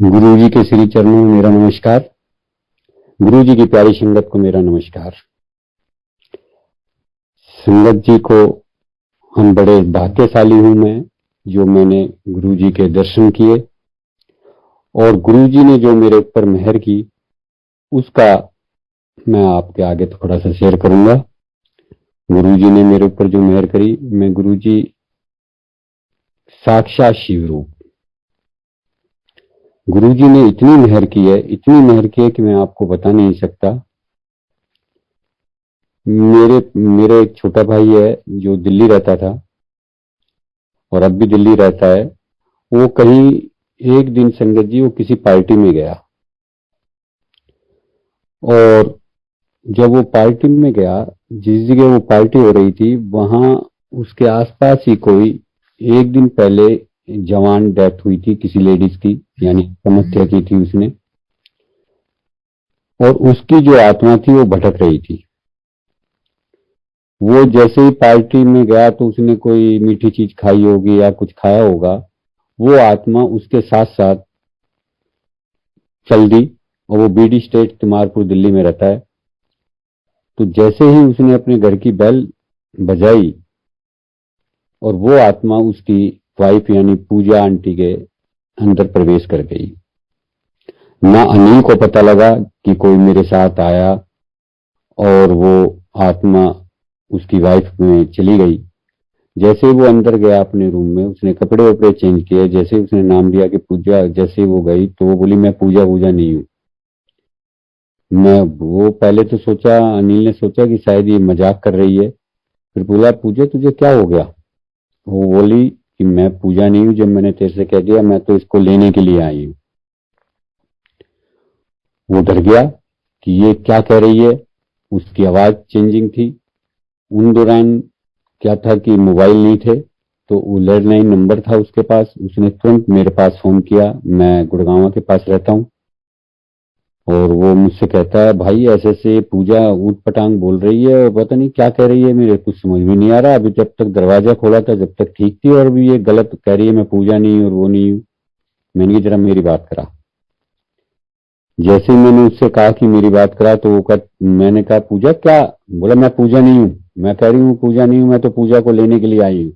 गुरु जी के श्री चरणों में मेरा नमस्कार। गुरु जी की प्यारी संगत को मेरा नमस्कार। संगत जी को हम बड़े भाग्यशाली हूं मैं, जो मैंने गुरु जी के दर्शन किए और गुरु जी ने जो मेरे ऊपर मेहर की उसका मैं आपके आगे थोड़ा सा शेयर करूंगा। गुरु जी ने मेरे ऊपर जो मेहर करी, मैं गुरु जी साक्षात शिव रूप, गुरु जी ने इतनी मेहर की है, इतनी मेहर की है कि मैं आपको बता नहीं सकता। मेरे एक छोटा भाई है जो दिल्ली रहता था और अब भी दिल्ली रहता है। वो कहीं एक दिन संगत जी वो किसी पार्टी में गया और जब वो पार्टी में गया, जिस जगह वो पार्टी हो रही थी वहां उसके आसपास ही कोई एक दिन पहले जवान डेथ हुई थी किसी लेडीज की, यानी आत्महत्या की थी उसने, और उसकी जो आत्मा थी वो भटक रही थी। वो जैसे ही पार्टी में गया तो उसने कोई मीठी चीज खाई होगी या कुछ खाया होगा, वो आत्मा उसके साथ साथ चल दी। और वो बीडी स्टेट तिमारपुर दिल्ली में रहता है। तो जैसे ही उसने अपने घर की बेल बजाई और वो आत्मा उसकी वाइफ यानी पूजा आंटी के अंदर प्रवेश कर गई। ना अनिल को पता लगा कि कोई मेरे साथ आया और वो आत्मा उसकी वाइफ में चली गई। जैसे ही वो अंदर गया अपने रूम में, उसने कपड़े वपड़े चेंज किए, जैसे ही उसने नाम लिया कि पूजा, जैसे ही वो गई तो वो बोली मैं पूजा नहीं हूं। वो पहले तो सोचा, अनिल ने सोचा कि शायद ये मजाक कर रही है। फिर बोला पूजा तुझे क्या हो गया? वो बोली कि मैं पूजा नहीं हूं, जब मैंने तेरे से कह दिया मैं तो इसको लेने के लिए आई हूं। वो डर गया कि ये क्या कह रही है। उसकी आवाज चेंजिंग थी। उन दौरान क्या था कि मोबाइल नहीं थे, तो वो लैंडलाइन नंबर था उसके पास। उसने तुरंत मेरे पास फोन किया। मैं गुड़गांव के पास रहता हूँ और वो मुझसे कहता है भाई ऐसे ऐसे पूजा ऊट पटांग बोल रही है और पता नहीं क्या कह रही है, मेरे कुछ समझ भी नहीं आ रहा। अभी जब तक दरवाजा खोला था जब तक ठीक थी और अभी ये गलत कह रही है मैं पूजा नहीं हूं और वो नहीं हूं। मैंने कहा जरा मेरी बात करा। जैसे ही मैंने उससे कहा कि मेरी बात करा तो मैंने कहा पूजा क्या? बोला मैं पूजा नहीं हूं, मैं कह रही हूँ पूजा नहीं हूं, मैं तो पूजा को लेने के लिए आई हूँ।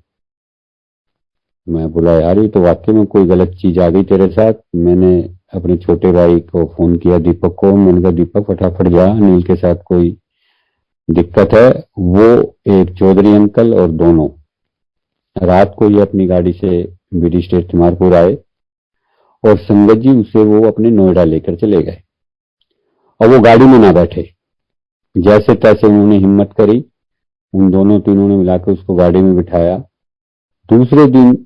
मैं बोला यार ये तो वाकई में कोई गलत चीज आ गई तेरे साथ। मैंने अपने छोटे भाई को फोन किया, दीपक को। मैंने कहा दीपक फटाफट जा, अनिल के साथ कोई दिक्कत है। वो एक चौधरी अंकल और दोनों रात को ही अपनी गाड़ी से बीडी स्टेट तिमारपुर आए और संगत जी उसे वो अपने नोएडा लेकर चले गए। और वो गाड़ी में ना बैठे, जैसे तैसे उन्होंने हिम्मत करी, उन दोनों तीनों ने मिलाकर उसको गाड़ी में बिठाया। दूसरे दिन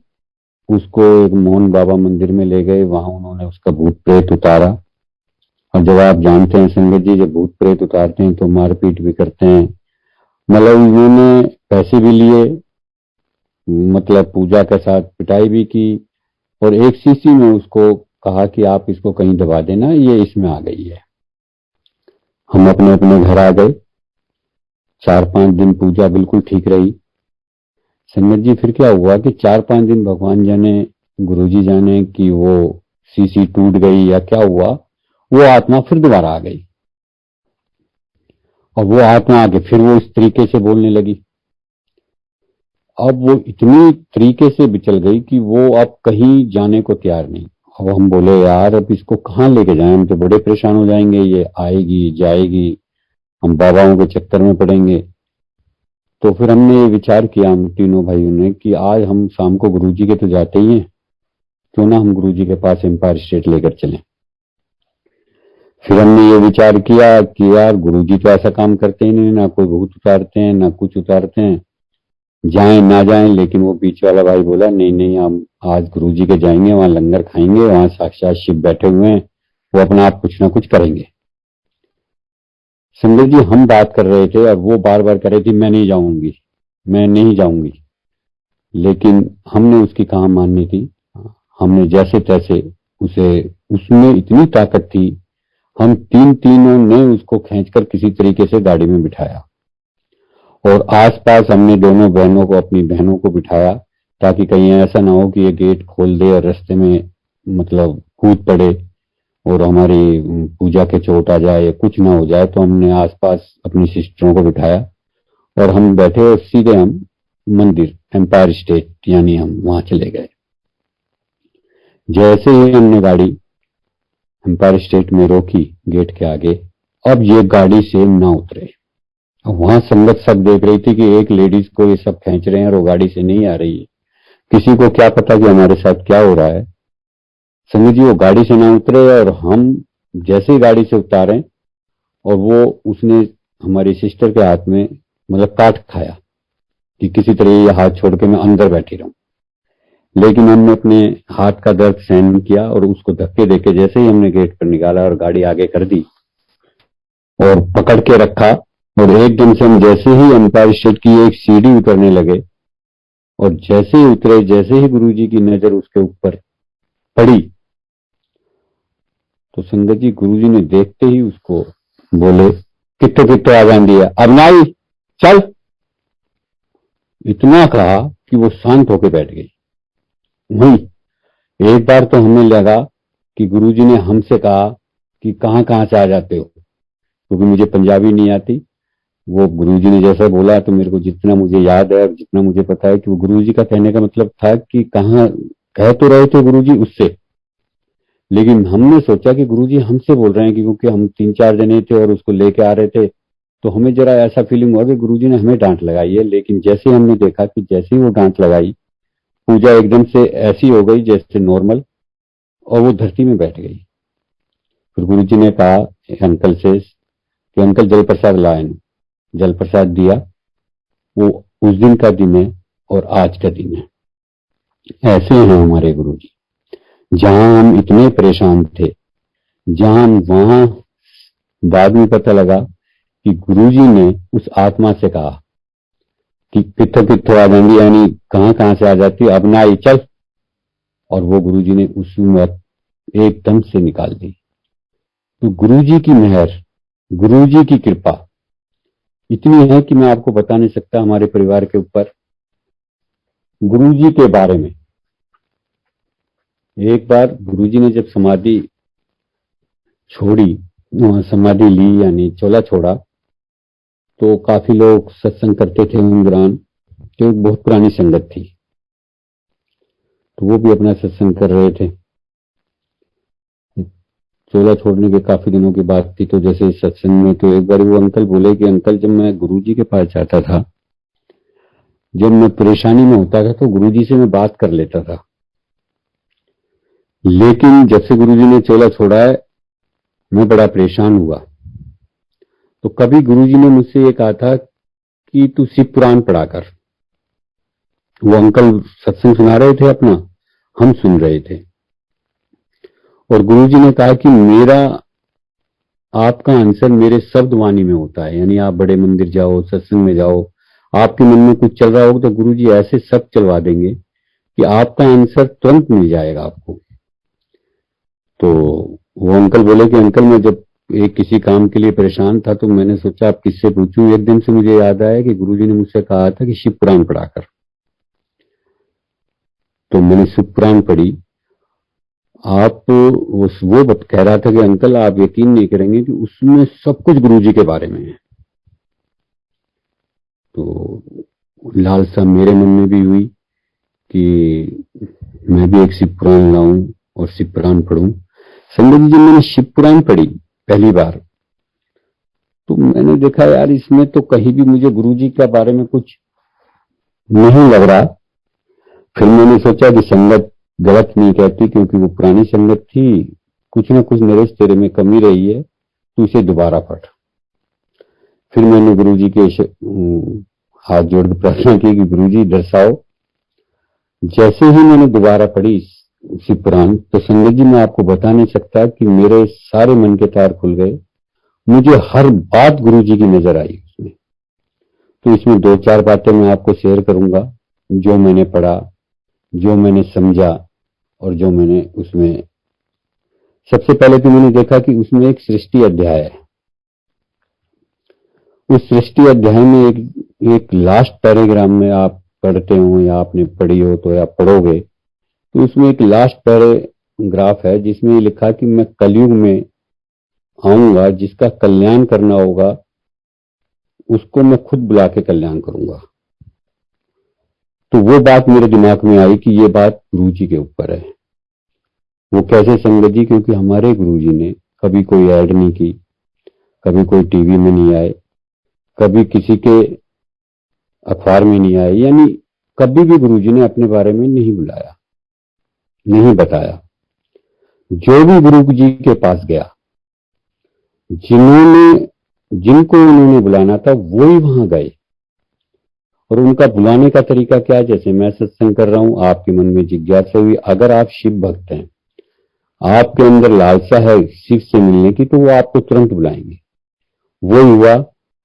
उसको एक मोहन बाबा मंदिर में ले गए। वहां उन्होंने उसका भूत प्रेत उतारा। और जब आप जानते हैं संगत जी, जब भूत प्रेत उतारते हैं तो मारपीट भी करते हैं। मतलब उन्होंने पैसे भी लिए, मतलब पूजा के साथ पिटाई भी की। और एक शीशी में उसको कहा कि आप इसको कहीं दबा देना, ये इसमें आ गई है। हम अपने अपने घर आ गए। 4-5 दिन पूजा बिल्कुल ठीक रही। संगत जी फिर क्या हुआ कि 4-5 दिन भगवान जाने, गुरुजी जाने कि वो शीशी टूट गई या क्या हुआ, वो आत्मा फिर दोबारा आ गई। और वो आत्मा आके फिर वो इस तरीके से बोलने लगी। अब वो इतनी तरीके से बिचल गई कि वो अब कहीं जाने को तैयार नहीं। अब हम बोले यार अब इसको कहाँ लेके जाएं, हम तो बड़े परेशान हो जाएंगे, ये आएगी जाएगी, हम बाबाओं के चक्कर में पड़ेंगे। तो फिर हमने ये विचार किया, हम तीनों भाइयों ने, कि आज हम शाम को गुरुजी के तो जाते ही हैं, क्यों ना हम गुरुजी के पास एम्पायर स्टेट लेकर चलें। फिर हमने ये विचार किया कि यार गुरुजी तो ऐसा काम करते ही नहीं, ना कोई भूत उतारते हैं ना कुछ उतारते हैं, जाएं ना जाएं। लेकिन वो बीच वाला भाई बोला नहीं नहीं, हम आज गुरुजी के जाएंगे, वहां लंगर खाएंगे, वहां साक्षात शिव बैठे हुए हैं, वो अपना आप कुछ ना कुछ करेंगे। संजय जी हम बात कर रहे थे और वो बार बार कह रही थी मैं नहीं जाऊंगी, मैं नहीं जाऊंगी। लेकिन हमने उसकी कहाँ माननी थी। हमने जैसे तैसे उसे, उसमें इतनी ताकत थी, हम तीनों ने उसको खींचकर किसी तरीके से गाड़ी में बिठाया और आसपास हमने दोनों बहनों को, अपनी बहनों को बिठाया, ताकि कहीं ऐसा ना हो कि ये गेट खोल दे और रास्ते में मतलब कूद पड़े। और हमारी पूजा के चोट आ जाए या कुछ ना हो जाए, तो हमने आसपास अपनी सिस्टरों को बिठाया और हम बैठे और सीधे हम मंदिर एम्पायर स्टेट यानी हम वहां चले गए। जैसे ही हमने गाड़ी एम्पायर स्टेट में रोकी गेट के आगे, अब ये गाड़ी से ना उतरे। अब वहां संगत सब देख रही थी कि एक लेडीज को ये सब खींच रहे हैं और वो गाड़ी से नहीं आ रही है। किसी को क्या पता कि हमारे साथ क्या हो रहा है। संगत जी वो गाड़ी से ना उतरे और हम जैसे ही गाड़ी से उतारे और वो उसने हमारी सिस्टर के हाथ में मतलब काट खाया कि किसी तरह ये हाथ छोड़ के मैं अंदर बैठी रहूं। लेकिन हमने अपने हाथ का दर्द सहन किया और उसको धक्के देके जैसे ही हमने गेट पर निकाला और गाड़ी आगे कर दी और पकड़ के रखा, और एकदम से हम जैसे ही एम्पायर स्टेट की एक सीढ़ी उतरने लगे और जैसे ही उतरे, जैसे ही गुरुजी की नजर उसके ऊपर पड़ी, तो संगत जी गुरुजी ने देखते ही उसको बोले, कितने कितने आ जान दिया, अब नाई चल। इतना कहा कि वो शांत होकर बैठ गई। वही एक बार तो हमें लगा कि गुरुजी ने हमसे कहा कि कहां कहां से आ जाते हो, क्योंकि मुझे पंजाबी नहीं आती। वो गुरुजी ने जैसा बोला तो मेरे को जितना मुझे याद है, जितना मुझे पता है कि वो गुरुजी का कहने का मतलब था कि कहां कह तो रहे थे गुरुजी उससे, लेकिन हमने सोचा कि गुरुजी हमसे बोल रहे हैं क्योंकि हम 3-4 जने थे और उसको लेके आ रहे थे। तो हमें जरा ऐसा फीलिंग हुआ कि गुरुजी ने हमें डांट लगाई है। लेकिन जैसे हमने देखा कि जैसे ही वो डांट लगाई, पूजा एकदम से ऐसी हो गई जैसे नॉर्मल, और वो धरती में बैठ गई। फिर गुरुजी ने कहा अंकल से कि अंकल जल प्रसाद लाए। जल प्रसाद दिया। वो उस दिन का दिन है और आज का दिन है। ऐसे हैं हमारे गुरुजी। जहां हम इतने परेशान थे, जहां वहां बाद में पता लगा कि गुरुजी ने उस आत्मा से कहा कि कित्थों कित्थों आ जाएंगी, यानी कहां कहां से आ जाती, अब ना आई चल। और वो गुरुजी ने उस वक्त एकदम से निकाल दी। तो गुरुजी की मेहर, गुरुजी की कृपा इतनी है कि मैं आपको बता नहीं सकता हमारे परिवार के ऊपर। गुरुजी के बारे में एक बार गुरुजी ने जब समाधि छोड़ी, समाधि ली यानी चोला छोड़ा, तो काफी लोग सत्संग करते थे उन दौरान। तो एक बहुत पुरानी संगत थी, तो वो भी अपना सत्संग कर रहे थे। चोला छोड़ने के काफी दिनों की बात थी। तो जैसे इस सत्संग में तो एक बार वो अंकल बोले कि अंकल जब मैं गुरुजी के पास जाता था, जब मैं परेशानी में होता था तो गुरुजी से मैं बात कर लेता था, लेकिन जब से गुरुजी ने चोला छोड़ा है मैं बड़ा परेशान हुआ। तो कभी गुरुजी ने मुझसे ये कहा था कि तू शिव पुराण पढ़ा कर। वो अंकल सत्संग सुना रहे थे अपना, हम सुन रहे थे, और गुरुजी ने कहा कि मेरा आपका आंसर मेरे शब्द वाणी में होता है, यानी आप बड़े मंदिर जाओ, सत्संग में जाओ, आपके मन में कुछ चल रहा होगा तो गुरुजी ऐसे सब चलवा देंगे कि आपका आंसर तुरंत मिल जाएगा आपको। तो वो अंकल बोले कि अंकल मैं जब एक किसी काम के लिए परेशान था तो मैंने सोचा आप किससे पूछूं। एकदम से मुझे याद आया कि गुरुजी ने मुझसे कहा था कि शिव पुराण पढ़ा कर। तो मैंने शिव पुराण पढ़ी। आप वो कह रहा था कि अंकल आप यकीन नहीं करेंगे कि उसमें सब कुछ गुरुजी के बारे में है। तो लालसा मेरे मन में भी हुई कि मैं भी एक शिव पुराण लाऊं और शिव पुराण पढ़ूं। संगत जी जब मैंने शिव पुराण पढ़ी पहली बार, तो मैंने देखा यार इसमें तो कहीं भी मुझे गुरुजी के बारे में कुछ नहीं लग रहा। फिर मैंने सोचा कि संगत गलत नहीं कहती, क्योंकि वो पुरानी संगत थी, कुछ ना कुछ नरेश तेरे में कमी रही है, तू इसे दोबारा पढ़। फिर मैंने गुरुजी के हाथ जोड़ के प्रार्थना की कि गुरुजी दर्शाओ। जैसे ही मैंने दोबारा पढ़ी शिव पुराण, तो संगत जी मैं आपको बता नहीं सकता कि मेरे सारे मन के तार खुल गए। मुझे हर बात गुरुजी की नजर आई उसमें। तो इसमें 2-4 बातें मैं आपको शेयर करूंगा, जो मैंने पढ़ा, जो मैंने समझा और जो मैंने उसमें। सबसे पहले तो मैंने देखा कि उसमें एक सृष्टि अध्याय है। उस सृष्टि अध्याय में एक लास्ट पैराग्राफ में आप पढ़ते हो या आपने पढ़ी हो तो या पढ़ोगे, तो उसमें एक लास्ट पैरे ग्राफ है जिसमें ये लिखा कि मैं कलयुग में आऊंगा, जिसका कल्याण करना होगा उसको मैं खुद बुला के कल्याण करूंगा। तो वो बात मेरे दिमाग में आई कि ये बात गुरु जी के ऊपर है। वो कैसे संगत जी? क्योंकि हमारे गुरु जी ने कभी कोई ऐड नहीं की, कभी कोई टीवी में नहीं आए, कभी किसी के अखबार में नहीं आए, यानी कभी भी गुरु जी ने अपने बारे में नहीं बुलाया, नहीं बताया। जो भी गुरु जी के पास गया, जिनको उन्होंने बुलाना था वो ही वहां गए। और उनका बुलाने का तरीका क्या है? जैसे मैं सत्संग कर रहा हूं, आपके मन में जिज्ञासा हुई, अगर आप शिव भक्त हैं, आपके अंदर लालसा है शिव से मिलने की, तो वो आपको तुरंत बुलाएंगे। वो हुआ।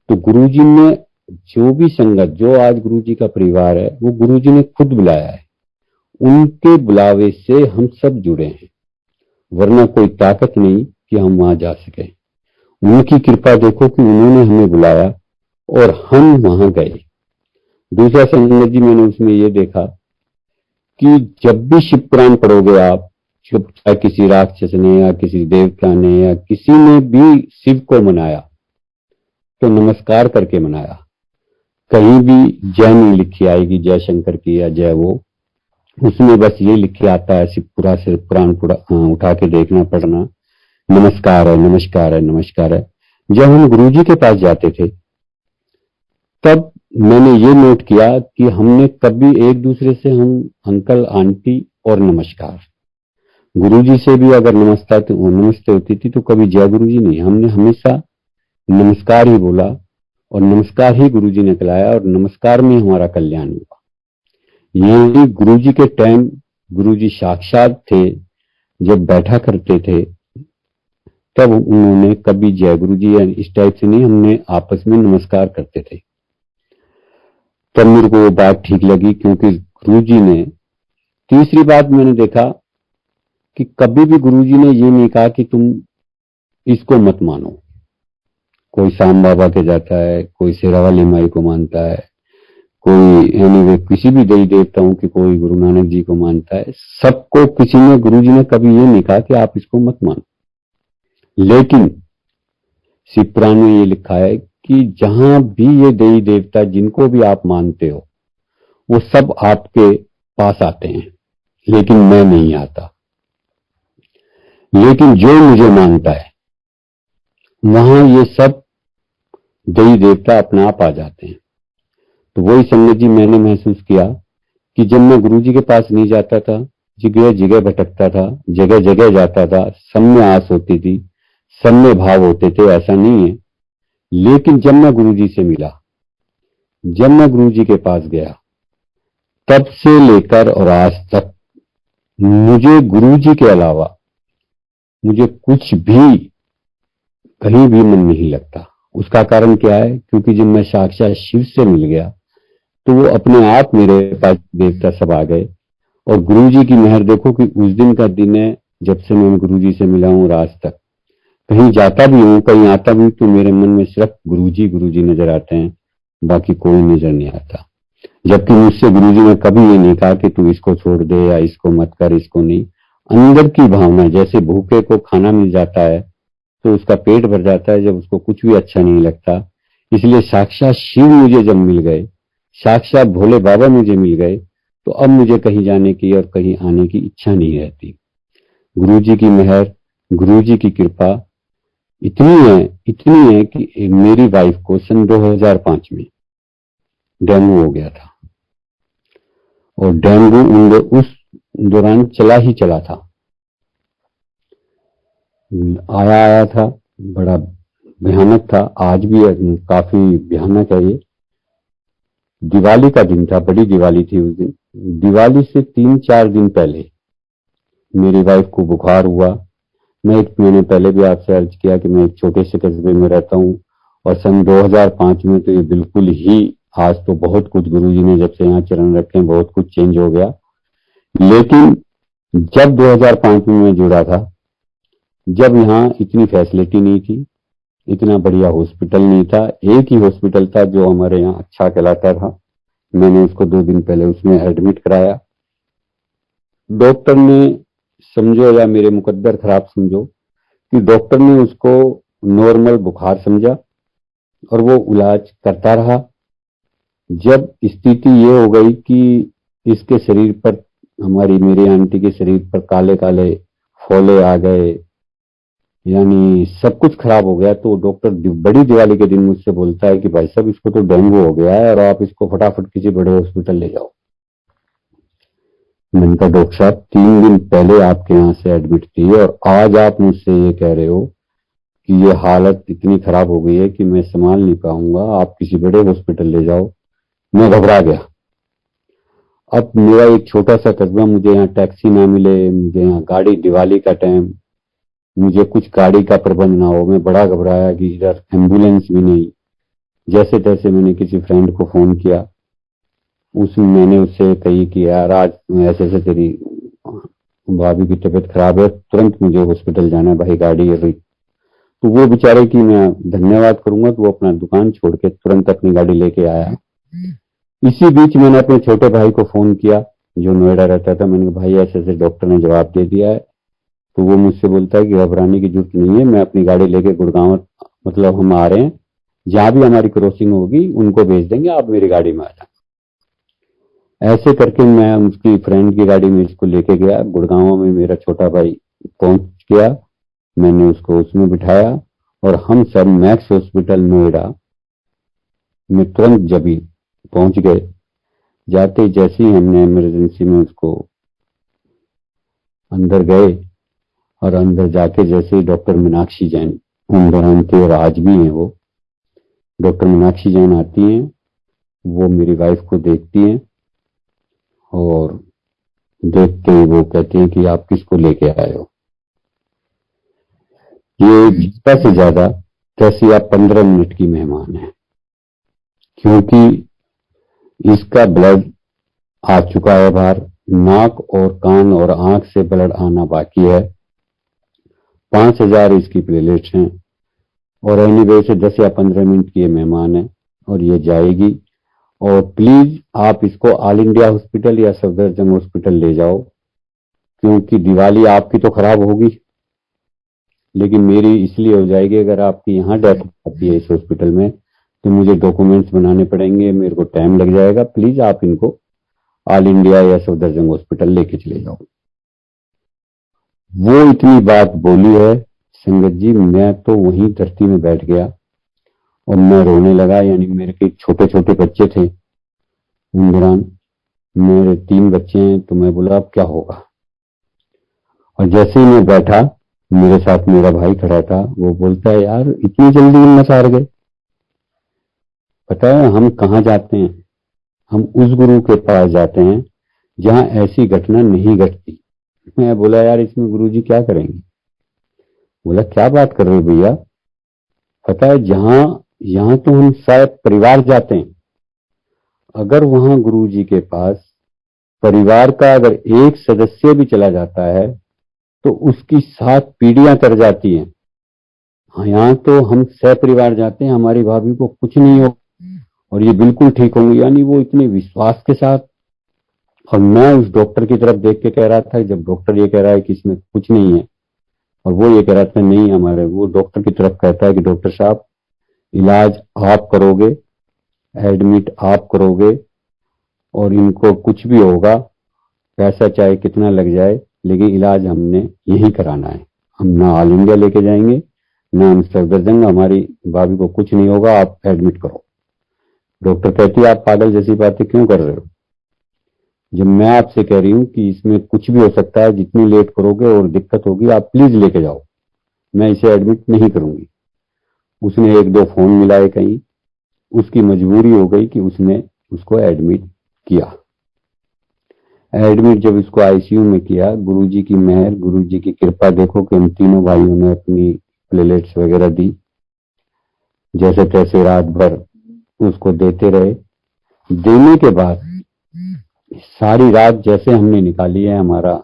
तो गुरुजी ने जो भी संगत, जो आज गुरुजी का परिवार है, वो गुरुजी ने खुद बुलाया है। उनके बुलावे से हम सब जुड़े हैं, वरना कोई ताकत नहीं कि हम वहां जा सके। उनकी कृपा देखो कि उन्होंने हमें बुलाया और हम वहां गए। दूसरा संगत जी, मैंने उसमें ये देखा कि जब भी शिव पुराण पढ़ोगे आप, चाहे किसी राक्षस ने या किसी देवता ने या किसी ने भी शिव को मनाया तो नमस्कार करके मनाया। कहीं भी जय नहीं लिखी आएगी, जय शंकर की या जय वो, उसमें बस ये लिखे आता है शिवपुरा से पुराण उठा के देखना, पढ़ना, नमस्कार है, नमस्कार है, नमस्कार है। जब हम गुरुजी के पास जाते थे तब मैंने ये नोट किया कि हमने कभी एक दूसरे से हम अंकल आंटी और नमस्कार, गुरुजी से भी अगर नमस्ते होती थी तो कभी जय गुरुजी नहीं, हमने हमेशा नमस्कार ही बोला और नमस्कार ही गुरुजी ने खिलाया और नमस्कार में हमारा कल्याण हुआ। ये गुरुजी के टाइम गुरुजी साक्षात थे, जब बैठा करते थे तब उन्होंने कभी जय गुरुजी या इस टाइप से नहीं, हमने आपस में नमस्कार करते थे। तब मेरे को वो बात ठीक लगी, क्योंकि गुरुजी ने, तीसरी बात मैंने देखा कि कभी भी गुरुजी ने ये नहीं कहा कि तुम इसको मत मानो। कोई शाम बाबा के जाता है, कोई शेरावाली माई को मानता है, कोई एनीवे किसी भी देवी देवताओं की, कोई गुरु नानक जी को मानता है। सबको किसी ने, गुरुजी ने कभी ये नहीं कहा कि आप इसको मत मानो। लेकिन शिव पुराण में ये लिखा है कि जहां भी ये देवी देवता जिनको भी आप मानते हो वो सब आपके पास आते हैं, लेकिन मैं नहीं आता। लेकिन जो मुझे मानता है वहां ये सब देवी देवता अपने आप आ जाते हैं। तो वही संगत जी मैंने महसूस किया कि जब मैं गुरुजी के पास नहीं जाता था, जगह जगह भटकता था, जगह जगह जाता था, सब में आस होती थी, सब में भाव होते थे, ऐसा नहीं है। लेकिन जब मैं गुरुजी से मिला, जब मैं गुरुजी के पास गया, तब से लेकर और आज तक मुझे गुरुजी के अलावा मुझे कुछ भी कहीं भी मन नहीं लगता। उसका कारण क्या है? क्योंकि जब मैं साक्षात शिव से मिल गया तो वो अपने आप मेरे पास देवता सब आ गए। और गुरुजी की मेहर देखो कि उस दिन का दिन है जब से मैं गुरुजी से मिला हूं और आज तक कहीं जाता भी हूं, कहीं आता भी तो मेरे मन में सिर्फ गुरुजी गुरुजी नजर आते हैं, बाकी कोई नजर नहीं आता। जबकि मुझसे गुरुजी ने कभी ये नहीं कहा कि तू इसको छोड़ दे या इसको मत कर, इसको नहीं। अंदर की भावना, जैसे भूखे को खाना मिल जाता है तो उसका पेट भर जाता है जब उसको कुछ भी अच्छा नहीं लगता। इसलिए साक्षात शिव मुझे जब मिल गए, साक्षात भोले बाबा मुझे मिल गए, तो अब मुझे कहीं जाने की और कहीं आने की इच्छा नहीं रहती। गुरुजी की मेहर, गुरुजी की कृपा इतनी है कि मेरी वाइफ को सन 2005 में डेंगू हो गया था और डेंगू उस दौरान चला ही चला था, आया था, बड़ा भयानक था। आज भी काफी भयानक है ये। दिवाली का दिन था, बड़ी दिवाली थी उस दिन। दिवाली से 3-4 दिन पहले मेरी वाइफ को बुखार हुआ। मैं 1 महीने पहले भी आपसे अर्ज किया कि मैं एक छोटे से कस्बे में रहता हूँ और सन 2005 में तो ये बिल्कुल ही, आज तो बहुत कुछ गुरुजी ने जब से यहाँ चरण रखे हैं बहुत कुछ चेंज हो गया। लेकिन जब 2005 में मैं जुड़ा था, जब यहाँ इतनी फैसिलिटी नहीं थी, इतना बढ़िया हॉस्पिटल नहीं था, एक ही हॉस्पिटल था जो हमारे यहाँ अच्छा कहलाता था। मैंने उसको 2 दिन पहले उसमें एडमिट कराया। डॉक्टर ने समझो या मेरे मुकद्दर खराब समझो कि डॉक्टर ने उसको नॉर्मल बुखार समझा और वो इलाज करता रहा। जब स्थिति ये हो गई कि इसके शरीर पर, हमारी मेरी आंटी के शरीर पर काले काले फोले आ गए, यानी सब कुछ खराब हो गया, तो डॉक्टर बड़ी दिवाली के दिन मुझसे बोलता है कि भाई साहब इसको तो डेंगू हो गया है और आप इसको फटाफट किसी बड़े हॉस्पिटल ले जाओ। मैंने कहा डॉक्टर साहब 3 दिन पहले आपके यहाँ से एडमिट थी और आज आप मुझसे ये कह रहे हो कि ये हालत इतनी खराब हो गई है कि मैं संभाल नहीं पाऊंगा, आप किसी बड़े हॉस्पिटल ले जाओ। मैं घबरा गया। अब मेरा एक छोटा सा कस्बा, मुझे यहाँ टैक्सी ना मिले, मुझे यहाँ गाड़ी, दिवाली का टाइम, मुझे कुछ गाड़ी का प्रबंध ना हो। मैं बड़ा घबराया कि इधर एम्बुलेंस भी नहीं। जैसे तैसे मैंने किसी फ्रेंड को फोन किया, मैंने उससे कही कि यार आज ऐसे ऐसे तेरी भाभी की तबीयत खराब है, तुरंत मुझे हॉस्पिटल जाना है भाई, गाड़ी है। तो वो बेचारे की मैं धन्यवाद करूंगा कि वो अपना दुकान छोड़ के तुरंत अपनी गाड़ी लेके आया। इसी बीच मैंने अपने छोटे भाई को फोन किया जो नोएडा रहता था। मैंने कहा भाई ऐसे ऐसे डॉक्टर ने जवाब दे दिया है। तो वो मुझसे बोलता है कि घबराने की जरूरत नहीं है, मैं अपनी गाड़ी लेके गुड़गांव, मतलब हम आ रहे हैं, जहां भी हमारी क्रॉसिंग होगी उनको भेज देंगे, आप मेरी गाड़ी में आ जाए। ऐसे करके मैं उसकी फ्रेंड की गाड़ी में इसको लेके गया। गुड़गांव में मेरा छोटा भाई पहुंच गया, मैंने उसको उसमें बिठाया और हम सब मैक्स हॉस्पिटल नोएडा में तुरंत जब ही पहुंच गए। जाते ही जैसे ही हमने इमरजेंसी में उसको अंदर गए और अंदर जाके जैसे ही डॉक्टर मीनाक्षी जैन, उन के और आज भी हैं वो, डॉक्टर मीनाक्षी जैन आती हैं, वो मेरी वाइफ को देखती हैं और देखते ही वो कहती हैं कि आप किसको लेके आए हो। ये ज्यादा से ज्यादा कैसी आप 15 मिनट की मेहमान है, क्योंकि इसका ब्लड आ चुका है बाहर, नाक और कान और आंख से ब्लड आना बाकी है। 5000 इसकी प्लेटलेट्स हैं और एनीवे से 10 या 15 मिनट की ये मेहमान है और ये जाएगी। और प्लीज आप इसको ऑल इंडिया हॉस्पिटल या सफदरजंग हॉस्पिटल ले जाओ, क्योंकि दिवाली आपकी तो खराब होगी लेकिन मेरी इसलिए हो जाएगी, अगर आपकी यहाँ डेथ आती है इस हॉस्पिटल में तो मुझे डॉक्यूमेंट्स बनाने पड़ेंगे, मेरे को टाइम लग जाएगा। प्लीज आप इनको ऑल इंडिया या सफदरजंग हॉस्पिटल लेके चले जाओ। वो इतनी बात बोली है संगत जी, मैं तो वहीं धरती में बैठ गया और मैं रोने लगा। यानी मेरे के छोटे छोटे बच्चे थे उन दौरान, मेरे 3 बच्चे हैं, तो मैं बोला अब क्या होगा। और जैसे ही मैं बैठा, मेरे साथ मेरा भाई खड़ा था, वो बोलता है यार इतनी जल्दी हिम्मत हार गए। पता है हम कहाँ जाते हैं, हम उस गुरु के पास जाते हैं जहां ऐसी घटना नहीं घटती। मैं बोला यार इसमें गुरुजी क्या करेंगे। बोला क्या बात कर रहे हो भैया, पता है यहाँ तो हम शायद परिवार जाते हैं, अगर वहां गुरुजी के पास परिवार का अगर एक सदस्य भी चला जाता है तो उसकी 7 पीढ़ियां कर जाती हैं। हाँ, यहाँ तो हम सह-परिवार जाते हैं, हमारी भाभी को कुछ नहीं हो और ये बिल्कुल ठीक होंगे। यानी वो इतने विश्वास के साथ। और मैं उस डॉक्टर की तरफ देख के कह रहा था, जब डॉक्टर ये कह रहा है कि इसमें कुछ नहीं है और वो ये कह रहा था नहीं हमारे, वो डॉक्टर की तरफ कहता है कि डॉक्टर साहब इलाज आप करोगे, एडमिट आप करोगे और इनको कुछ भी होगा, पैसा चाहे कितना लग जाए, लेकिन इलाज हमने यही कराना है। हम ना ऑल इंडिया लेके जाएंगे ना हम सफदरजंग, हमारी भाभी को कुछ नहीं होगा, आप एडमिट करो। डॉक्टर कहती है आप पागल जैसी बातें क्यों कर रहे हो, जब मैं आपसे कह रही हूँ कि इसमें कुछ भी हो सकता है, जितनी लेट करोगे और दिक्कत होगी आप प्लीज लेके जाओ, मैं इसे एडमिट नहीं करूंगी। उसने 1-2 फोन मिलाए कहीं, उसकी मजबूरी हो गई कि उसने उसको एडमिट किया। एडमिट जब इसको आईसीयू में किया, गुरुजी की मेहर, गुरुजी की कृपा देखो कि हम तीनों भाइयों ने अपनी प्लेलेट्स वगैरह दी, जैसे तैसे रात भर उसको देते रहे। देने के बाद सारी रात जैसे हमने निकाली है, हमारा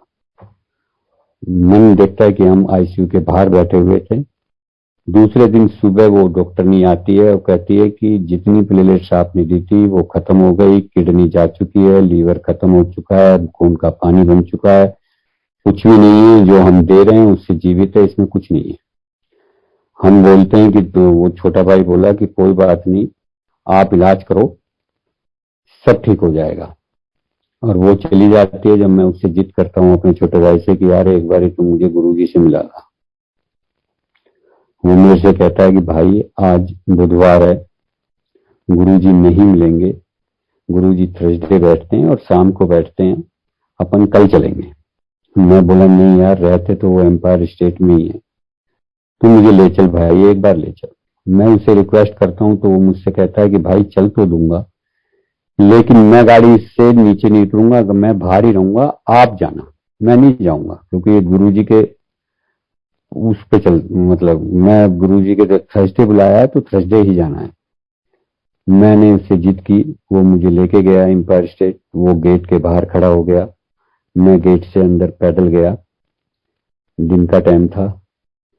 मन देखता है कि हम आईसीयू के बाहर बैठे हुए थे। दूसरे दिन सुबह वो डॉक्टरनी आती है और कहती है कि जितनी प्लेलेट्स आपने दी थी वो खत्म हो गई, किडनी जा चुकी है, लीवर खत्म हो चुका है, खून का पानी बन चुका है, कुछ भी नहीं है, जो हम दे रहे हैं उससे जीवित है, इसमें कुछ नहीं है। हम बोलते हैं कि तो वो छोटा भाई बोला कि कोई बात नहीं, आप इलाज करो, सब ठीक हो जाएगा। और वो चली जाती है। जब मैं उससे जिद करता हूँ अपने छोटे भाई से कि यार एक बार तो मुझे गुरुजी से मिला था, वो मेरे से कहता है कि भाई आज बुधवार है, गुरुजी नहीं मिलेंगे, गुरुजी थर्सडे बैठते हैं और शाम को बैठते हैं, अपन कल चलेंगे। मैं बोला नहीं यार, रहते तो वो एम्पायर स्टेट में ही है, तू मुझे ले चल भाई, एक बार ले चल। मैं उसे रिक्वेस्ट करता हूँ तो वो मुझसे कहता है कि भाई चल तो दूंगा, लेकिन मैं गाड़ी से नीचे नहीं उतरूंगा, अगर मैं बाहर ही रहूंगा, आप जाना, मैं नहीं जाऊंगा, क्योंकि ये गुरुजी के उस पे चल, मतलब मैं गुरुजी के थर्सडे बुलाया है तो थर्सडे ही जाना है। मैंने उससे जिद की, वो मुझे लेके गया एम्पायर स्टेट, वो गेट के बाहर खड़ा हो गया, मैं गेट से अंदर पैदल गया। दिन का टाइम था।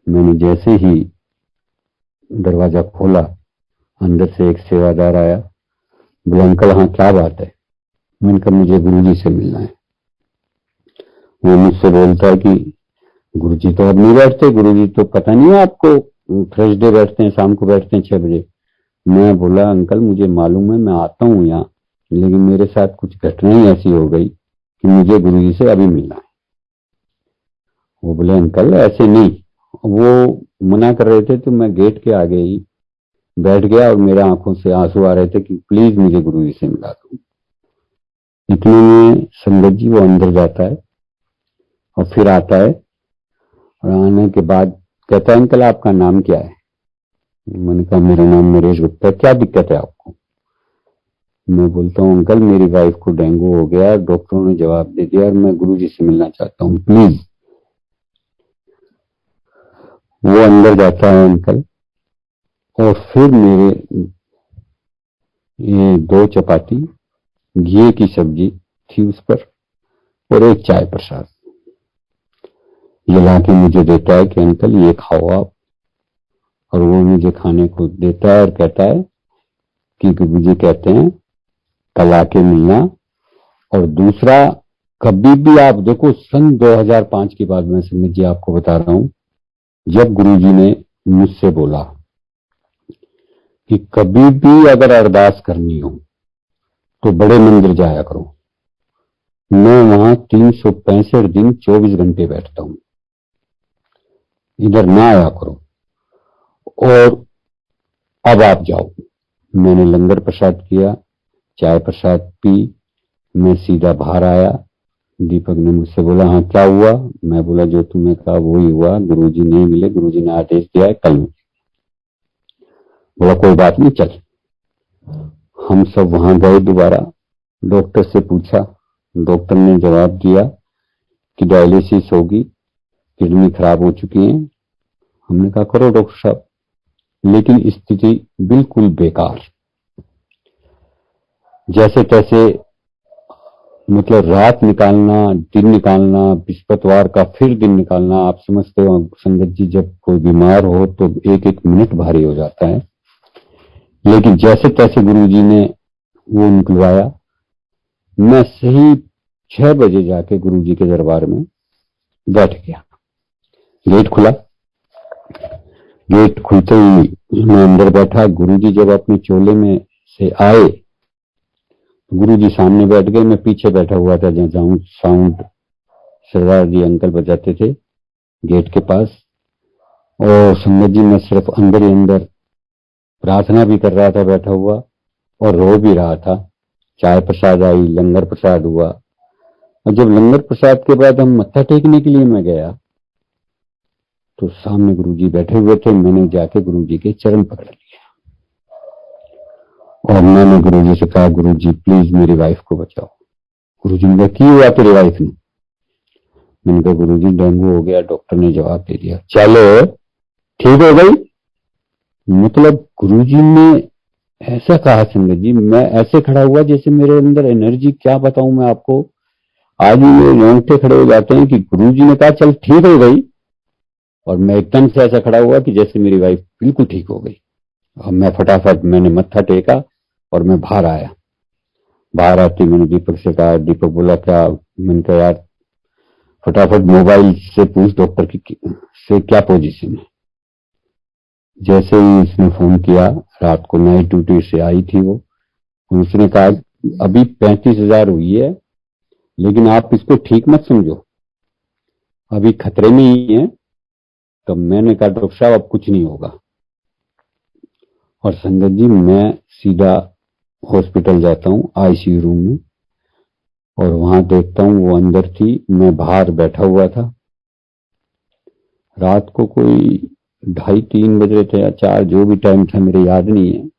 मैंने जैसे ही दरवाजा खोला, अंदर से एक सेवादार आया, बोला अंकल हाँ क्या बात है। मैंने कहा मुझे गुरुजी से मिलना है। वो मुझसे बोलता है कि गुरुजी तो अब नहीं बैठते, गुरुजी तो पता नहीं है आपको, थर्सडे बैठते हैं, शाम को बैठते हैं 6 बजे। मैं बोला अंकल मुझे मालूम है, मैं आता हूँ यहाँ, लेकिन मेरे साथ कुछ घटना ही ऐसी हो गई कि मुझे गुरुजी से अभी मिलना है। वो बोले अंकल ऐसे नहीं। वो मना कर रहे थे तो मैं गेट के आगे ही बैठ गया और मेरे आंखों से आंसू आ रहे थे कि प्लीज मुझे गुरुजी से मिला दो। इतने में संगत जी वो अंदर जाता है और फिर आता है, और आने के बाद कहता है अंकल आपका नाम क्या है। मैंने कहा मेरा नाम नरेश गुप्ता है, क्या दिक्कत है आपको। मैं बोलता हूँ अंकल मेरी वाइफ को डेंगू हो गया, डॉक्टरों ने जवाब दे दिया और मैं गुरुजी से मिलना चाहता हूँ प्लीज। वो अंदर जाता है अंकल, और फिर मेरे ये 2 चपाती घी की सब्जी थी उस पर, और एक चाय प्रसाद ये ला के मुझे देता है कि अंकल ये खाओ आप। और वो मुझे खाने को देता है और कहता है कि गुरुजी कहते हैं कल आके मिलना। और दूसरा, कभी भी आप देखो, सन 2005 की बात मैं समझ जी आपको बता रहा हूं, जब गुरुजी ने मुझसे बोला कि कभी भी अगर अरदास करनी हो तो बड़े मंदिर जाया करो, मैं वहां 365 दिन 24 घंटे बैठता हूं, इधर ना आया करो। और अब आप जाओ। मैंने लंगर प्रसाद किया, चाय प्रसाद पी, मैं सीधा बाहर आया। दीपक ने मुझसे बोला हाँ क्या हुआ। मैं बोला जो तुमने कहा वही हुआ, गुरुजी नहीं मिले, गुरुजी ने आदेश दिया है कल मिले। बोला कोई बात नहीं चल। हम सब वहां गए दोबारा, डॉक्टर से पूछा, डॉक्टर ने जवाब दिया कि डायलिसिस होगी, किडनी खराब हो चुकी है। हमने कहा करो डॉक्टर साहब, लेकिन स्थिति बिल्कुल बेकार, जैसे तैसे, मतलब रात निकालना, दिन निकालना, बृहस्पतिवार का फिर दिन निकालना। आप समझते हो संगत जी, जब कोई बीमार हो तो एक एक मिनट भारी हो जाता है। लेकिन जैसे तैसे गुरुजी ने वो निकलवाया। मैं सही 6 बजे जाके गुरुजी के दरबार में बैठ गया। गेट खुला, गेट खुलते ही मैं अंदर बैठा। गुरुजी जब अपने चोले में से आए, गुरुजी सामने बैठ गए, मैं पीछे बैठा हुआ था जहां साउंड सरदार जी अंकल बजाते थे गेट के पास। और संगत जी मैं सिर्फ अंदर ही अंदर प्रार्थना भी कर रहा था बैठा हुआ, और रो भी रहा था। चाय प्रसाद आई, लंगर प्रसाद हुआ, और जब लंगर प्रसाद के बाद हम मत्था टेकने के लिए मैं गया तो सामने गुरुजी बैठे हुए थे। मैंने जाके गुरुजी के चरण पकड़ लिए और मैंने गुरुजी से कहा गुरुजी प्लीज मेरी वाइफ को बचाओ। गुरुजी ने कहा की हुआ तेरी वाइफ ने। मैंने कहा गुरुजी डेंगू हो गया, डॉक्टर ने जवाब दे दिया। चलो ठीक हो गई। मतलब गुरुजी ने ऐसा कहा संगत जी, मैं ऐसे खड़ा हुआ जैसे मेरे अंदर एनर्जी, क्या बताऊं मैं आपको। आज भी मेरे रोंगटे खड़े हो जाते हैं कि गुरुजी ने कहा चल ठीक हो गई, और मैं एकदम से ऐसा खड़ा हुआ कि जैसे मेरी वाइफ बिल्कुल ठीक हो गई। और मैं फटाफट मैंने मत्था टेका और मैं बाहर आया। बाहर आती मैंने दीपक से कहा, दीपक बोला क्या। मैंने कहा यार फटाफट मोबाइल से पूछ डॉक्टर की से क्या पोजीशन है। जैसे ही उसने फोन किया, रात को नाइट ड्यूटी से आई थी वो, उसने कहा अभी 35,000 हुई है, लेकिन आप इसको ठीक मत समझो, अभी खतरे में ही है। तो मैंने कहा डॉक्टर साहब अब कुछ नहीं होगा। और संगत जी, मैं सीधा हॉस्पिटल जाता हूँ आईसीयू रूम में, और वहां देखता हूँ वो अंदर थी, मैं बाहर बैठा हुआ था। रात को कोई 2:30-3 बज रहे थे या 4, जो भी टाइम था मेरे याद नहीं है।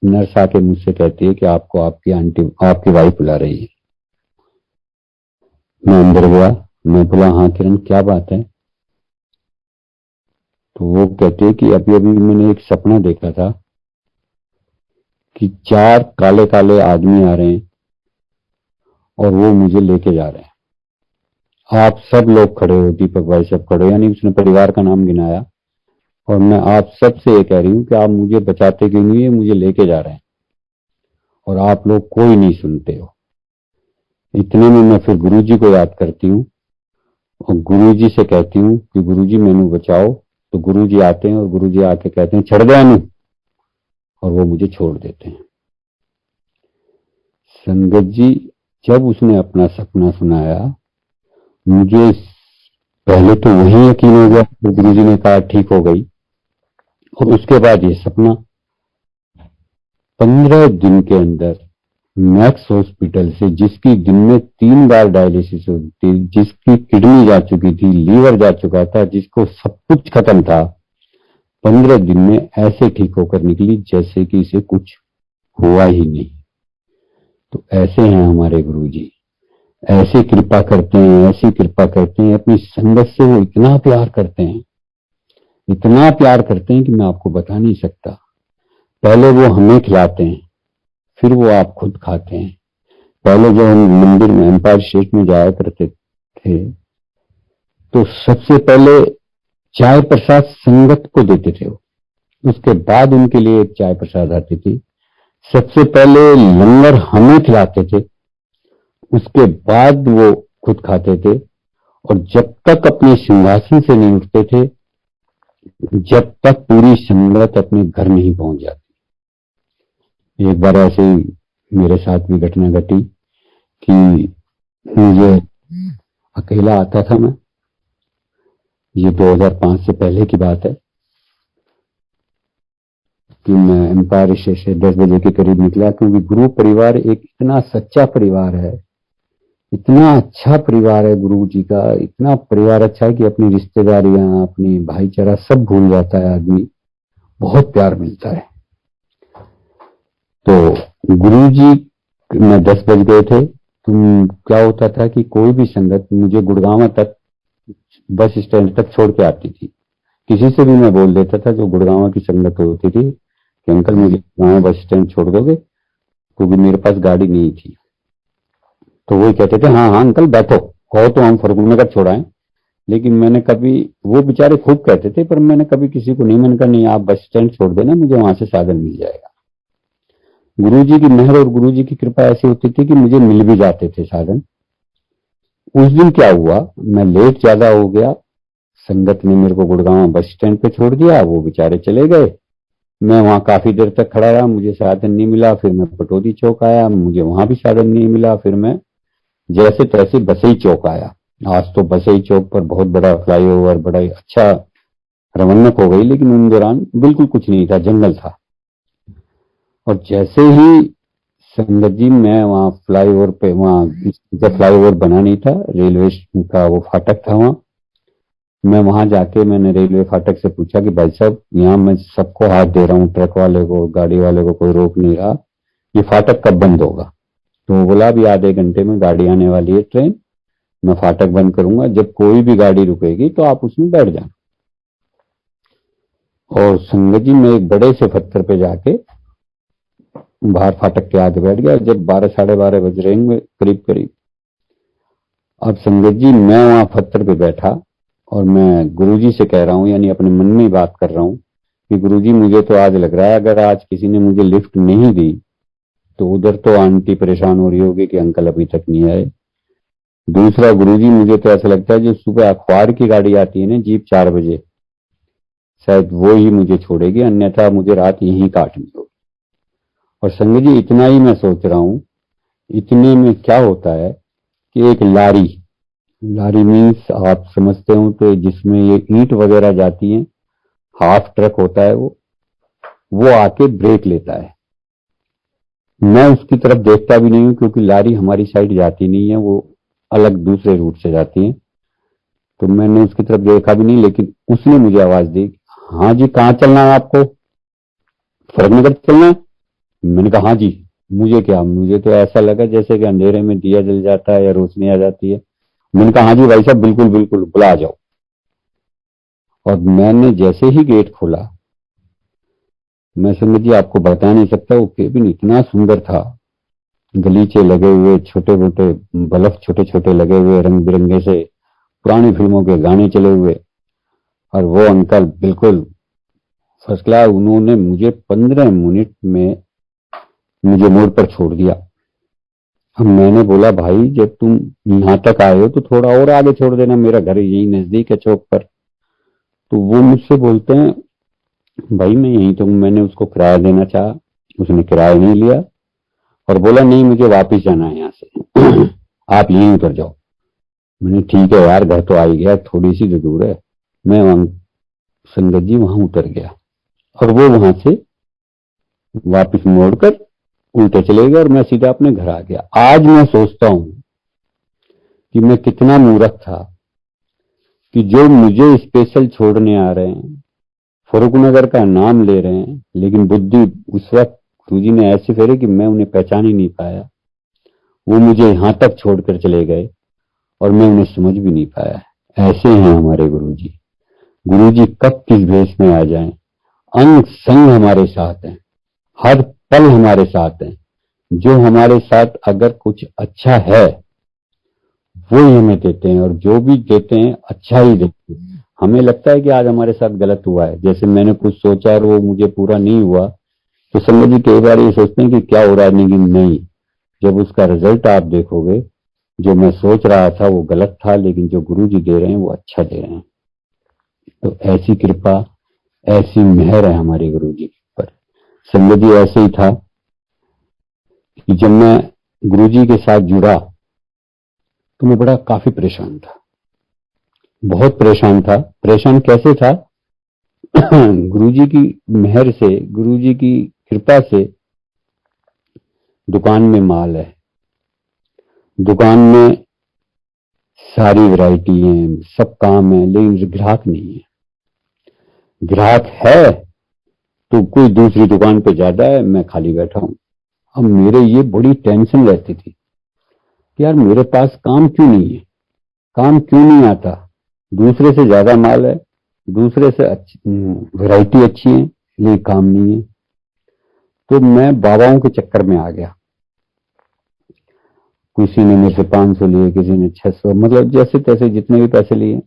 नर्स आके मुझसे कहती है कि आपको आपकी आंटी, आपकी वाइफ बुला रही है। मैं अंदर गया, मैं बोला हाँ किरण क्या बात है। तो वो कहते हैं कि अभी अभी मैंने एक सपना देखा था कि 4 काले काले आदमी आ रहे हैं और वो मुझे लेके जा रहे हैं। आप सब लोग खड़े हो, दीपक भाई सब खड़े हो, यानी उसने परिवार का नाम गिनाया, और मैं आप सबसे ये कह रही हूँ कि आप मुझे बचाते क्यों नहीं है, मुझे लेके जा रहे हैं और आप लोग कोई नहीं सुनते हो। इतने में मैं फिर गुरुजी को याद करती हूँ और गुरुजी से कहती हूँ कि गुरुजी मैनू बचाओ। तो गुरुजी आते हैं और गुरुजी आके कहते हैं छड़ दे नू, और वो मुझे छोड़ देते हैं। संगत जी, जब उसने अपना सपना सुनाया, मुझे पहले तो वही यकीन हो गया, तो गुरुजी ने कहा ठीक हो गई। और उसके बाद ये सपना 15 दिन के अंदर मैक्स हॉस्पिटल से, जिसकी दिन में 3 बार डायलिसिस होती थी, जिसकी किडनी जा चुकी थी, लीवर जा चुका था, जिसको सब कुछ खत्म था, 15 दिन में ऐसे ठीक होकर निकली जैसे कि इसे कुछ हुआ ही नहीं। तो ऐसे हैं हमारे गुरुजी, ऐसी कृपा करते हैं, ऐसी कृपा करते हैं। अपनी संगत से वो इतना प्यार करते हैं, इतना प्यार करते हैं कि मैं आपको बता नहीं सकता। पहले वो हमें खिलाते हैं, फिर वो आप खुद खाते हैं। पहले जब हम मंदिर में एम्पायर स्टेट में जाया करते थे, तो सबसे पहले चाय प्रसाद संगत को देते थे वो, उसके बाद उनके लिए एक चाय प्रसाद आती थी। सबसे पहले लंगर हमें खिलाते थे, उसके बाद वो खुद खाते थे। और जब तक अपने सिंहासन से नहीं उठते थे, जब तक पूरी संगत अपने घर नहीं पहुंच जाती। एक बार ऐसे ही मेरे साथ भी घटना घटी कि मुझे अकेला आता था मैं, ये 2005 से पहले की बात है, कि मैं एम्पायर स्टेट से 10 बजे के करीब निकला, क्योंकि गुरु परिवार एक इतना सच्चा परिवार है, इतना अच्छा परिवार है गुरु जी का, इतना परिवार अच्छा है कि अपनी रिश्तेदारियां, अपनी भाईचारा सब भूल जाता है आदमी, बहुत प्यार मिलता है। तो गुरु जी, मैं 10 बज गए थे, तो क्या होता था कि कोई भी संगत मुझे गुड़गांव तक, बस स्टैंड तक छोड़ के आती थी। किसी से भी मैं बोल देता था, जो गुड़गांव की संगत होती थी, कि अंकल मुझे गुड़गांव बस स्टैंड छोड़ दोगे, क्योंकि मेरे पास गाड़ी नहीं थी। तो वो कहते थे हाँ हाँ अंकल बैठो, कहो तो हम फरगुन नगर छोड़ाएं। लेकिन मैंने कभी, वो बेचारे खूब कहते थे, पर मैंने कभी किसी को नहीं, मैंने कहा नहीं आप बस स्टैंड छोड़ देना, मुझे वहां से साधन मिल जाएगा। गुरुजी की मेहर और गुरुजी की कृपा ऐसी होती थी कि मुझे मिल भी जाते थे साधन। उस दिन क्या हुआ, मैं लेट ज्यादा हो गया, संगत ने मेरे को गुड़गांव बस स्टैंड पे छोड़ दिया, वो बेचारे चले गए। मैं वहां काफी देर तक खड़ा रहा, मुझे साधन नहीं मिला। फिर मैं पटौदी चौक आया, मुझे वहां भी साधन नहीं मिला। फिर मैं जैसे तैसे बसई चौक आया। आज तो बसई चौक पर बहुत बड़ा फ्लाईओवर, बड़ा ही अच्छा रमन्नक हो गई, लेकिन उन दौरान बिल्कुल कुछ नहीं था, जंगल था। और जैसे ही संगत जी, मैं वहां फ्लाईओवर पे, वहां जब फ्लाईओवर बना नहीं था, रेलवे का वो फाटक था वहां, मैं वहां जाके मैंने रेलवे फाटक से पूछा कि भाई साहब, यहाँ मैं सबको हाथ दे रहा हूँ, ट्रक वाले को, गाड़ी वाले को कोई रोक नहीं रहा, ये फाटक कब बंद होगा। तो वो बोला अभी आधे घंटे में गाड़ी आने वाली है ट्रेन, मैं फाटक बंद करूंगा, जब कोई भी गाड़ी रुकेगी तो आप उसमें बैठ जाना। और संगत जी, मैं एक बड़े से पत्थर पे जाके बाहर फाटक के आगे बैठ गया। जब 12 साढ़े 12 बज रहे होंगे करीब करीब, अब संगत जी मैं वहां पत्थर पे बैठा और मैं गुरुजी से कह रहा हूँ, यानी अपने मन में ही बात कर रहा हूँ कि गुरुजी मुझे तो आज लग रहा है, अगर आज किसी ने मुझे लिफ्ट नहीं दी तो उधर तो आंटी परेशान हो रही होगी कि अंकल अभी तक नहीं आए, दूसरा गुरुजी, मुझे तो ऐसा लगता है जो सुबह अखबार की गाड़ी आती है ना जीप 4 बजे, शायद वो ही मुझे छोड़ेगी, अन्यथा मुझे रात यहीं काटनी होगी। और संगत जी, इतना ही मैं सोच रहा हूँ, इतने में क्या होता है कि एक लारी, लारी मीन्स आप समझते हो तो जिसमें ये ईंट वगैरह जाती है, हाफ ट्रक होता है वो आके ब्रेक लेता है। मैं उसकी तरफ देखता भी नहीं हूँ क्योंकि लारी हमारी साइड जाती नहीं है, वो अलग दूसरे रूट से जाती है, तो मैंने उसकी तरफ देखा भी नहीं। लेकिन उसने मुझे आवाज दी, हाँ जी कहाँ चलना है आपको, फर्रुखनगर चलना है? मैंने कहा हाँ जी। मुझे क्या, मुझे तो ऐसा लगा जैसे कि अंधेरे में दिया जल जाता है या रोशनी आ जाती है। मैंने कहा हाँ जी भाई साहब, बिल्कुल बिल्कुल, बुला आ जाओ। और मैंने जैसे ही गेट खोला, मैं समझ जी आपको बता नहीं सकता, वो केबिन इतना सुंदर था, गलीचे लगे हुए, छोटे मोटे बल्ब छोटे छोटे लगे हुए रंग बिरंगे से, पुरानी फिल्मों के गाने चले हुए, और वो अंकल बिल्कुल फर्स्ट क्लास। उन्होंने मुझे 15 मिनट में मुझे मोड़ पर छोड़ दिया। अब मैंने बोला, भाई जब तुम यहाँ तक आए हो तो थोड़ा और आगे छोड़ देना, मेरा घर यही नजदीक है चौक पर। तो वो मुझसे बोलते हैं, भाई मैं यहीं तो, मैंने उसको किराया देना चाहा, उसने किराया नहीं लिया और बोला नहीं मुझे वापस जाना है यहाँ से आप यहीं उतर जाओ। मैंने ठीक है यार, घर तो आ ही गया, थोड़ी सी तो दूर है। मैं वहां, संगत जी वहां उतर गया और वो वहां से वापस मोड़कर उल्टे चले गए और मैं सीधा अपने घर आ गया। आज मैं सोचता हूं कि मैं कितना मूर्ख था कि जो मुझे स्पेशल छोड़ने आ रहे हैं, फर्रुखनगर का नाम ले रहे हैं, लेकिन बुद्धि उस वक्त गुरुजी ने ऐसे फेरे कि मैं उन्हें पहचान ही नहीं पाया। वो मुझे यहां तक छोड़कर चले गए और मैं उन्हें समझ भी नहीं पाया। ऐसे हैं हमारे गुरुजी। गुरुजी कब किस भेष में आ जाएं, अंग संग हमारे साथ हैं, हर पल हमारे साथ हैं। जो हमारे साथ अगर कुछ अच्छा है वो ही हमें देते हैं, और जो भी देते हैं अच्छा ही देते हैं। हमें लगता है कि आज हमारे साथ गलत हुआ है, जैसे मैंने कुछ सोचा और वो मुझे पूरा नहीं हुआ, तो समझ जी कई बार ये सोचते हैं कि क्या हो रहा है, लेकिन नहीं, जब उसका रिजल्ट आप देखोगे, जो मैं सोच रहा था वो गलत था, लेकिन जो गुरु जी दे रहे हैं वो अच्छा दे रहे हैं। तो ऐसी कृपा, ऐसी मेहर है हमारे गुरु जी पर। संगत जी ऐसे ही था कि जब मैं गुरु जी के साथ जुड़ा तो मैं बड़ा काफी परेशान था, बहुत परेशान था। परेशान कैसे था गुरुजी की मेहर से, गुरुजी की कृपा से दुकान में माल है, दुकान में सारी वैरायटी है, सब काम है, लेकिन ग्राहक नहीं है। ग्राहक है तो कोई दूसरी दुकान पे ज्यादा है, मैं खाली बैठा हूं। अब मेरे ये बड़ी टेंशन रहती थी कि यार मेरे पास काम क्यों नहीं है, काम क्यों नहीं आता, दूसरे से ज्यादा माल है, दूसरे से वैरायटी अच्छी है, लेकिन काम नहीं है। तो मैं बाबाओं के चक्कर में आ गया। किसी ने मेरे से 500 लिए, किसी ने 600, मतलब जैसे तैसे जितने भी पैसे लिए,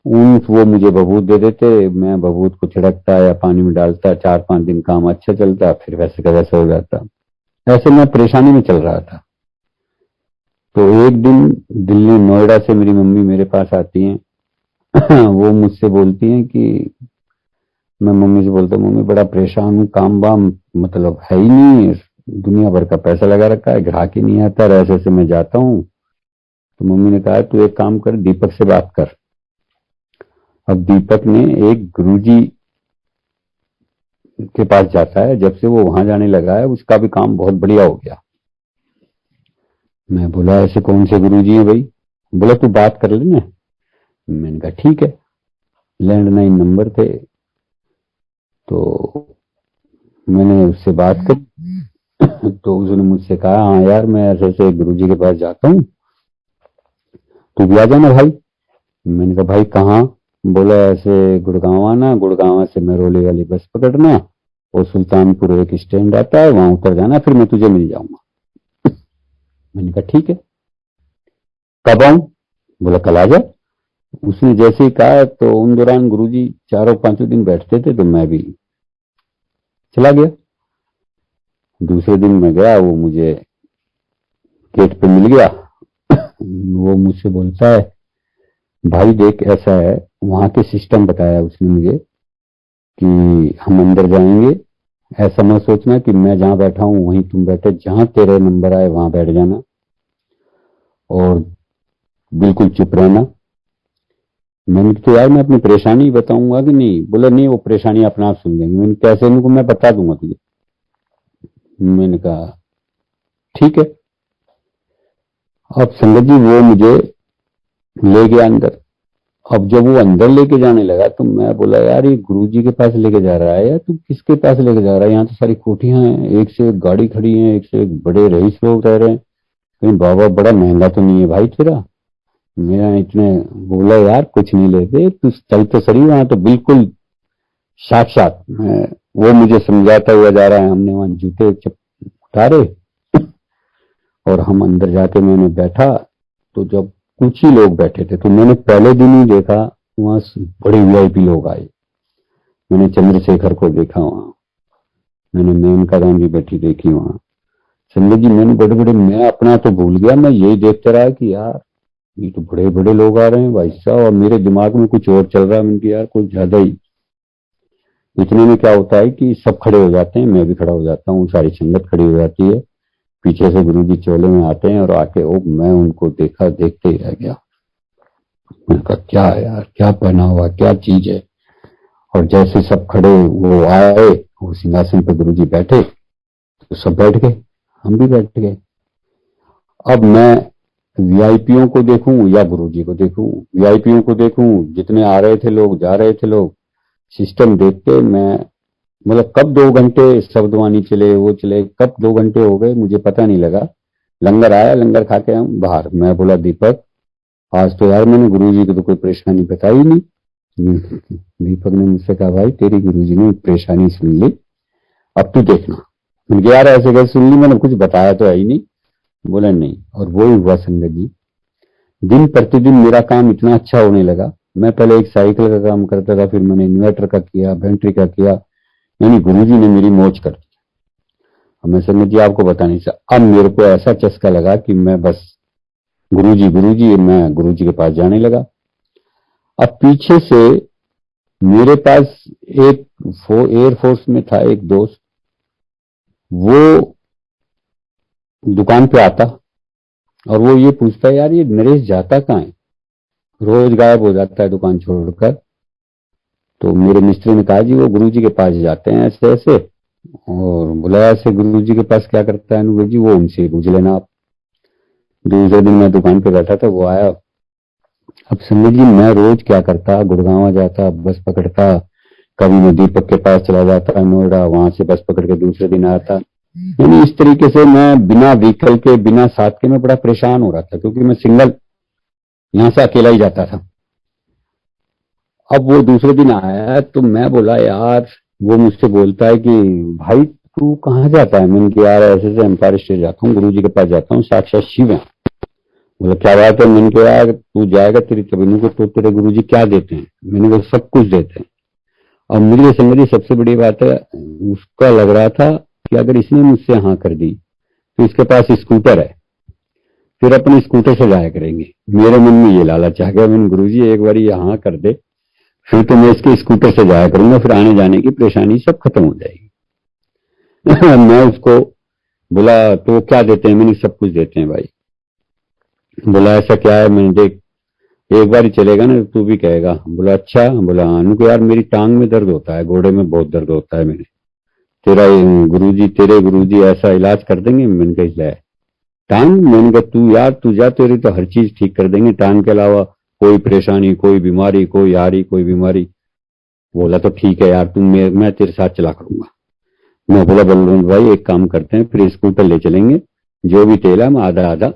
उन वो मुझे बबूत दे देते। मैं बबूत को छिड़कता या पानी में डालता, 4-5 दिन काम अच्छा चलता, फिर वैसे का वैसा हो जाता। ऐसे मैं परेशानी में चल रहा था। तो एक दिन दिल्ली नोएडा से मेरी मम्मी मेरे पास आती हैं वो मुझसे बोलती हैं कि, मैं मम्मी से बोलता हूँ मम्मी बड़ा परेशान हूँ, काम वाम मतलब है ही नहीं, दुनिया भर का पैसा लगा रखा है, ग्राहक ही नहीं आता, ऐसे ऐसे मैं जाता हूँ। तो मम्मी ने कहा तू एक काम कर, दीपक से बात कर। अब दीपक ने एक गुरुजी के पास जाता है, जब से वो वहां जाने लगा है उसका भी काम बहुत बढ़िया हो गया। मैं बोला ऐसे कौन से गुरुजी हैं भाई? बोला तू बात कर लेना। मैंने कहा ठीक है। लैंडलाइन नंबर थे, तो मैंने उससे बात की तो उसने मुझसे कहा हाँ यार मैं ऐसे ऐसे गुरुजी के पास जाता हूँ, तू भी आ जाना भाई। मैंने कहा भाई कहाँ? बोला ऐसे गुड़गांव आना, गुड़गांव से महरौली वाली बस पकड़ना, और सुल्तानपुर एक स्टैंड आता है वहां उतर जाना, फिर मैं तुझे मिल जाऊंगा। मैंने कहा ठीक है। कब आऊं? बोला कल आ जा। उसने जैसे ही कहा तो उन दौरान गुरुजी 4-5 दिन बैठते थे, तो मैं भी चला गया। दूसरे दिन मैं गया, वो मुझे गेट पे मिल गया वो मुझसे बोलता है, भाई देख ऐसा है, वहां के सिस्टम बताया उसने मुझे कि हम अंदर जाएंगे, ऐसा मत सोचना कि मैं जहां बैठा हूं वहीं तुम बैठे, जहां तेरे नंबर आए वहां बैठ जाना और बिल्कुल चुप रहना। मैंने तो यार मैं अपनी परेशानी बताऊंगा कि नहीं? बोला नहीं, वो परेशानी अपने आप सुन लेंगे। मैंने कैसे? इनको मैं बता दूंगा तुझे। मैंने कहा ठीक है। अब संगत जी वो मुझे ले गया अंदर। अब जब वो अंदर लेके जाने लगा तो मैं बोला यार ये गुरु जी के पास लेके जा रहा है या तू किसके पास लेके जा रहा है? यहाँ तो सारी कोठियां हैं, एक से एक गाड़ी खड़ी है, एक से एक बड़े रईस लोग रह रहे हैं, कहीं बाबा बड़ा महंगा तो नहीं है भाई तेरा? मेरा इतने बोला यार कुछ नहीं लेते, तू चल तो सही, वहां तो बिल्कुल साक्षात वो मुझे समझाता हुआ जा रहा है। हमने वहां जूते उतारे और हम अंदर जाके मैंने बैठा। तो जब कुछ ही लोग बैठे थे तो मैंने पहले दिन ही देखा वहां बड़े वीआईपी लोग आए। मैंने चंद्रशेखर को देखा वहां, मैंने मेनका गांधी बैठी देखी वहां। संजय जी मैंने बड़े बड़े, मैं अपना तो भूल गया, मैं यही देखते रहा कि यार ये तो बड़े बड़े लोग आ रहे हैं भाई साहब, और मेरे दिमाग में कुछ और चल रहा है। मैंने यार कुछ ज्यादा ही। इतने में क्या होता है कि सब खड़े हो जाते हैं, मैं भी खड़ा हो जाता हूँ, सारी संगत खड़ी हो जाती है। पीछे से गुरु जी चोले में आते हैं और आके ओ, मैं उनको देखा, देखते ही रह गया। मैंने कहा क्या है यार, क्या पहना हुआ, क्या चीज है? और जैसे सब खड़े वो आए, वो सिंहासन पे गुरु जी बैठे तो सब बैठ गए, हम भी बैठ गए। अब मैं वीआईपीओं को देखूं या गुरु जी को देखूं? वीआईपीओं को देखूं, जितने आ रहे थे लोग, जा रहे थे लोग, सिस्टम देख के मैं, मतलब कब 2 घंटे शब्दवाणी चले, वो चले, कब 2 घंटे हो गए मुझे पता नहीं लगा। लंगर आया, लंगर खा के हम बाहर। मैं बोला दीपक आज तो यार मैंने गुरुजी को तो कोई परेशानी बताई नहीं। दीपक ने मुझसे कहा भाई तेरी गुरुजी ने परेशानी सुन ली, अब तू देखना। मैंने कहा यार ऐसे कैसे सुन ली, मैंने कुछ बताया तो है ही नहीं। बोला नहीं। और वो ही हुआ संगत जी, दिन प्रतिदिन मेरा काम इतना अच्छा होने लगा। मैं पहले एक साइकिल का काम करता था, फिर मैंने इन्वर्टर का किया, बैटरी का किया, यानी गुरुजी ने मेरी मौज कर दी। अब मैं संगत जी आपको बता नहीं सकता, अब मेरे को ऐसा चस्का लगा कि मैं बस गुरुजी गुरुजी, मैं गुरुजी के पास जाने लगा। अब पीछे से मेरे पास एक एयरफोर्स में था एक दोस्त, वो दुकान पे आता और वो ये पूछता है यार ये नरेश जाता कहाँ है, रोज गायब हो जाता है दुकान छोड़कर। तो मेरे मिस्त्री ने कहा जी वो गुरुजी के पास जाते हैं ऐसे ऐसे। और बोला ऐसे गुरुजी के पास क्या करता है अनुभव जी, वो उनसे पूछ लेना आप। दूसरे दिन मैं दुकान पे बैठा था, वो आया। अब समझिए मैं रोज क्या करता, गुड़गांव जाता, बस पकड़ता, कभी मैं दीपक के पास चला जाता नोएडा, वहां से बस पकड़ के दूसरे दिन आता। यानी इस तरीके से मैं बिना व्हीकल के, बिना साथ के, मैं बड़ा परेशान हो रहा था क्योंकि मैं सिंगल यहां से अकेला ही जाता था। अब वो दूसरे दिन आया तो मैं बोला यार, वो मुझसे बोलता है कि भाई तू कहाँ जाता है? मैंने कहा यार ऐसे से एम्पायर स्टेट जाता हूँ, गुरु जी के पास जाता हूँ, साक्षात शिव है। बोला क्या बात है? मैंने कहा यार तू जाएगा तेरी तबीनों को तो तेरे गुरु जी क्या देते हैं? मैंने कहा सब कुछ देते हैं। और मुझे संगति सबसे बड़ी बात है, उसका लग रहा था कि अगर इसने मुझसे हाँ कर दी तो इसके पास स्कूटर है, फिर अपने स्कूटर से जाया करेंगे। मेरे मन में ये लालच आ गया। मैंने गुरुजी एक बार ये हाँ कर दे फिर तो मैं इसके स्कूटर से जाया करूंगा, फिर आने जाने की परेशानी सब खत्म हो जाएगी। मैं उसको बोला तो क्या देते हैं? मैंने सब कुछ देते हैं भाई। बोला ऐसा क्या है? मैंने देख एक बार ही चलेगा ना तू भी कहेगा। बोला अच्छा। बोला हाँ। उनको यार मेरी टांग में दर्द होता है, गोड़े में बहुत दर्द होता है, मेरे तेरा गुरुजी, तेरे गुरुजी ऐसा इलाज कर देंगे? मैंने कहा टांग? मैंने कहा तू यार तू जा, तेरी तो हर चीज ठीक कर देंगे, टांग के अलावा कोई परेशानी, कोई बीमारी, कोई यारी, कोई बीमारी। बोला तो ठीक है यार तुम, मैं तेरे साथ चला करूंगा। मैं बोला बलवंत भाई एक काम करते हैं, फिर स्कूटर ले चलेंगे, जो भी तेल है मैं आधा आधा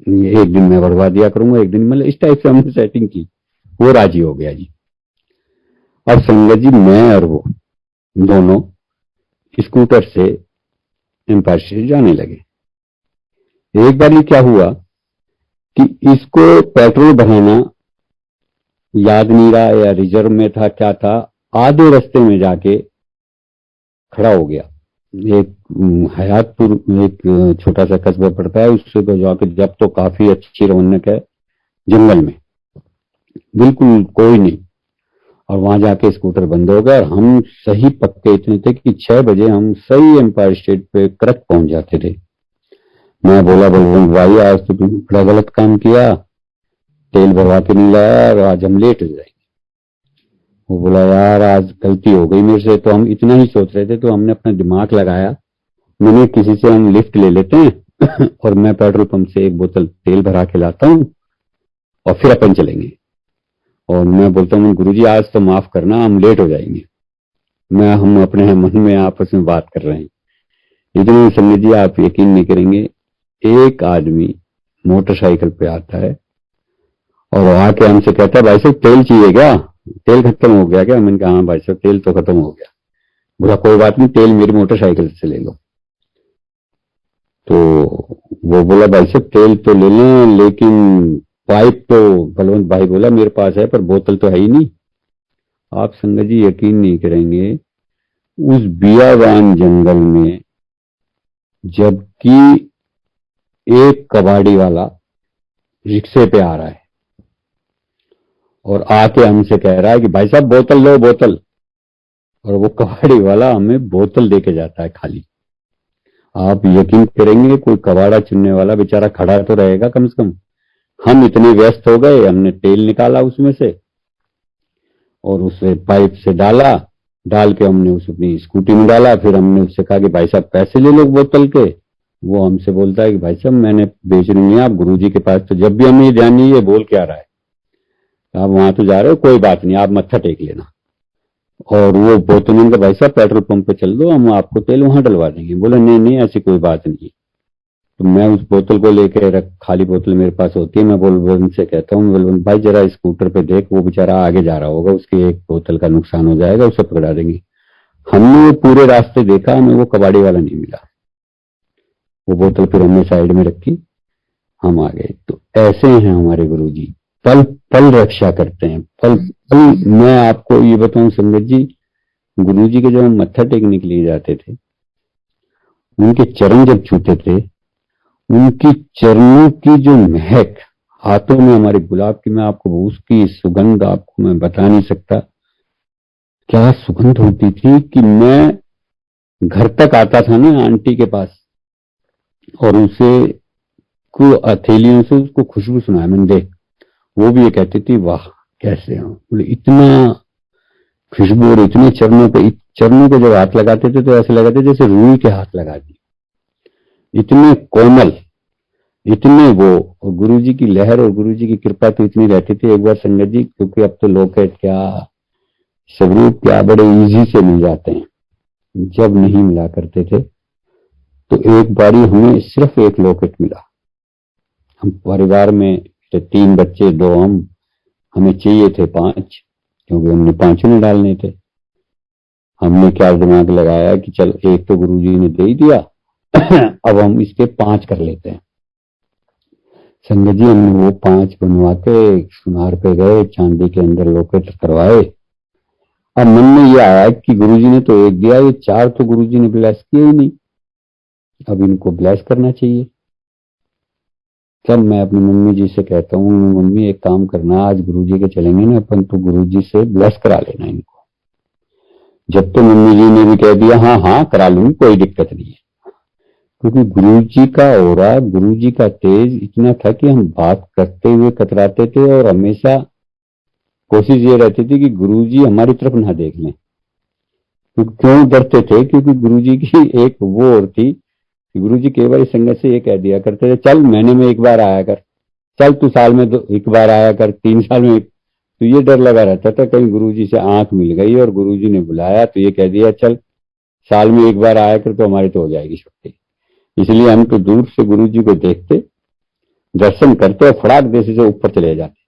एक दिन मैं बढ़वा दिया करूंगा, एक दिन, मतलब इस टाइप से हमने सेटिंग की। वो राजी हो गया जी। अब संगत जी मैं और वो दोनों स्कूटर से एम्पायर स्टेट जाने लगे। एक बार ये क्या हुआ कि इसको पेट्रोल भराना याद नहीं रहा या रिजर्व में था क्या था, आधे रास्ते में जाके खड़ा हो गया। एक हयातपुर एक छोटा सा कस्बा पड़ता है, उससे तो जाके जब तो काफी अच्छी रौनक है जंगल में, बिल्कुल कोई नहीं। और वहां जाके स्कूटर बंद हो गया और हम सही पक्के इतने थे कि 6 बजे हम सही एम्पायर स्टेट पे करेक्ट पहुंच जाते थे। मैं बोला बलवंत भाई आज तो तुमने बड़ा गलत काम किया, तेल भरवा के नहीं लाया और आज हम लेट हो जाएंगे। वो बोला यार आज गलती हो गई मेरे से, तो हम इतना ही सोच रहे थे तो हमने अपना दिमाग लगाया, मैंने किसी से हम लिफ्ट ले लेते हैं और मैं पेट्रोल पंप से एक बोतल तेल भरा के लाता हूँ और फिर अपन चलेंगे। और मैं बोलता हूँ गुरुजी आज तो माफ करना, हम लेट हो जाएंगे। हम अपने मन में आपस में बात कर रहे हैं, इतने समय जी आप यकीन नहीं करेंगे, एक आदमी मोटरसाइकिल पे आता है और आके हमसे कहता है भाई साहब तेल चाहिए क्या, तेल खत्म हो गया क्या? मैंने कहा हाँ भाई साहब तेल तो खत्म हो गया। बोला कोई बात नहीं, तेल मेरी मोटरसाइकिल से ले लो। तो वो बोला भाई साहब तेल तो ले लें लेकिन पाइप तो, बलवंत भाई बोला मेरे पास है पर बोतल तो है ही नहीं। आप संगत जी यकीन नहीं करेंगे, उस बियावान जंगल में जबकि एक कबाड़ी वाला रिक्शे पे आ रहा है और आके हमसे कह रहा है कि भाई साहब बोतल लो बोतल, और वो कबाड़ी वाला हमें बोतल देके जाता है खाली। आप यकीन करेंगे कोई कबाड़ा चुनने वाला बेचारा खड़ा तो रहेगा कम से कम। हम इतने व्यस्त हो गए, हमने तेल निकाला उसमें से और उसे पाइप से डाला, डाल के हमने उस अपनी स्कूटी में डाला। फिर हमने उससे कहा कि भाई साहब पैसे ले लो बोतल के। वो हमसे बोलता है कि भाई साहब मैंने बेचनी नहीं है, आप गुरुजी के पास तो जब भी हमें ये ध्यान नहीं, ये बोल क्या रहा है, आप वहां तो जा रहे हो कोई बात नहीं, आप मत्था टेक लेना। और वो बोतल में भाई साहब पेट्रोल पंप पे चल दो, हम आपको तेल वहां डलवा देंगे। बोला नहीं नहीं ऐसी कोई बात नहीं। तो मैं उस बोतल को लेकर रख, खाली बोतल मेरे पास होती है, मैं बलवंत से कहता हूँ बलवंत भाई जरा स्कूटर पे देख, वो बेचारा आगे जा रहा होगा, उसकी एक बोतल का नुकसान हो जाएगा, उसे पकड़ा देंगे। हमने वो पूरे रास्ते देखा, हमें वो कबाड़ी वाला नहीं मिला। वो बोतल फिर हमने साइड में रखी, हम आ गए। तो ऐसे हैं हमारे गुरुजी, पल पल रक्षा करते हैं, पल पल। मैं आपको ये बताऊं संगत जी, गुरुजी के जब हम मत्था टेकने के लिए जाते थे, उनके चरण जब छूते थे, उनकी चरणों की जो महक हाथों में हमारे गुलाब की, मैं आपको उसकी सुगंध आपको मैं बता नहीं सकता क्या सुगंध होती थी कि मैं घर तक आता था ना आंटी के पास और उसे को हथेलियों से उसको खुशबू सुनाया मैंने देख, वो भी ये कहती थी वाह कैसे हो, बोले इतना खुशबू और इतने चरणों पे, चरणों पे जब हाथ लगाते थे तो ऐसे लगाते जैसे रूई के हाथ लगा दिए, इतने कोमल, इतने वो। और गुरुजी की लहर और गुरुजी की कृपा तो इतनी रहती थी। एक बार संगत जी, क्योंकि अब तो लोकेट क्या स्वरूप क्या बड़े इजी से मिल जाते हैं, जब नहीं मिला करते थे तो एक बारी हमें सिर्फ एक लॉकेट मिला। हम परिवार में 3 बच्चे 2 हम, हमें चाहिए थे 5 क्योंकि हमने 5 ने डालने थे। हमने क्या दिमाग लगाया कि चल एक तो गुरुजी ने दे ही दिया अब हम इसके 5 कर लेते हैं। संगत जी हमने वो 5 बनवा के सुनार पे गए, चांदी के अंदर लॉकेट करवाए। अब मन में ये आया कि गुरुजी ने तो एक दिया, ये 4 तो गुरुजी ने ब्लेस किए ही नहीं, अब इनको ब्लेस करना चाहिए। तब मैं अपनी मम्मी जी से कहता हूँ मम्मी एक काम करना, आज गुरुजी के चलेंगे ना अपन, तो गुरुजी से ब्लेस करा लेना इनको। जब तो मम्मी जी ने भी कह दिया हाँ हाँ करा लूंगी, कोई दिक्कत नहीं है, क्योंकि गुरुजी का ऑरा, गुरुजी का तेज इतना था कि हम बात करते हुए कतराते थे और हमेशा कोशिश ये रहती थी कि गुरुजी हमारी तरफ ना देख लें। क्यों डरते थे? क्योंकि गुरुजी की एक वो और थी, गुरुजी कई बार संगत से ये कह दिया करते थे चल महीने में एक बार आया कर, चल तू साल में एक बार आया कर, 3 साल में तो ये डर लगा रहता था कहीं गुरुजी से आंख मिल गई और गुरुजी ने बुलाया तो ये कह दिया चल साल में एक बार आया कर तो हमारी तो हो जाएगी छुट्टी। इसलिए हम तो दूर से गुरुजी को देखते, दर्शन करते और फड़ाक देश से ऊपर चले जाते।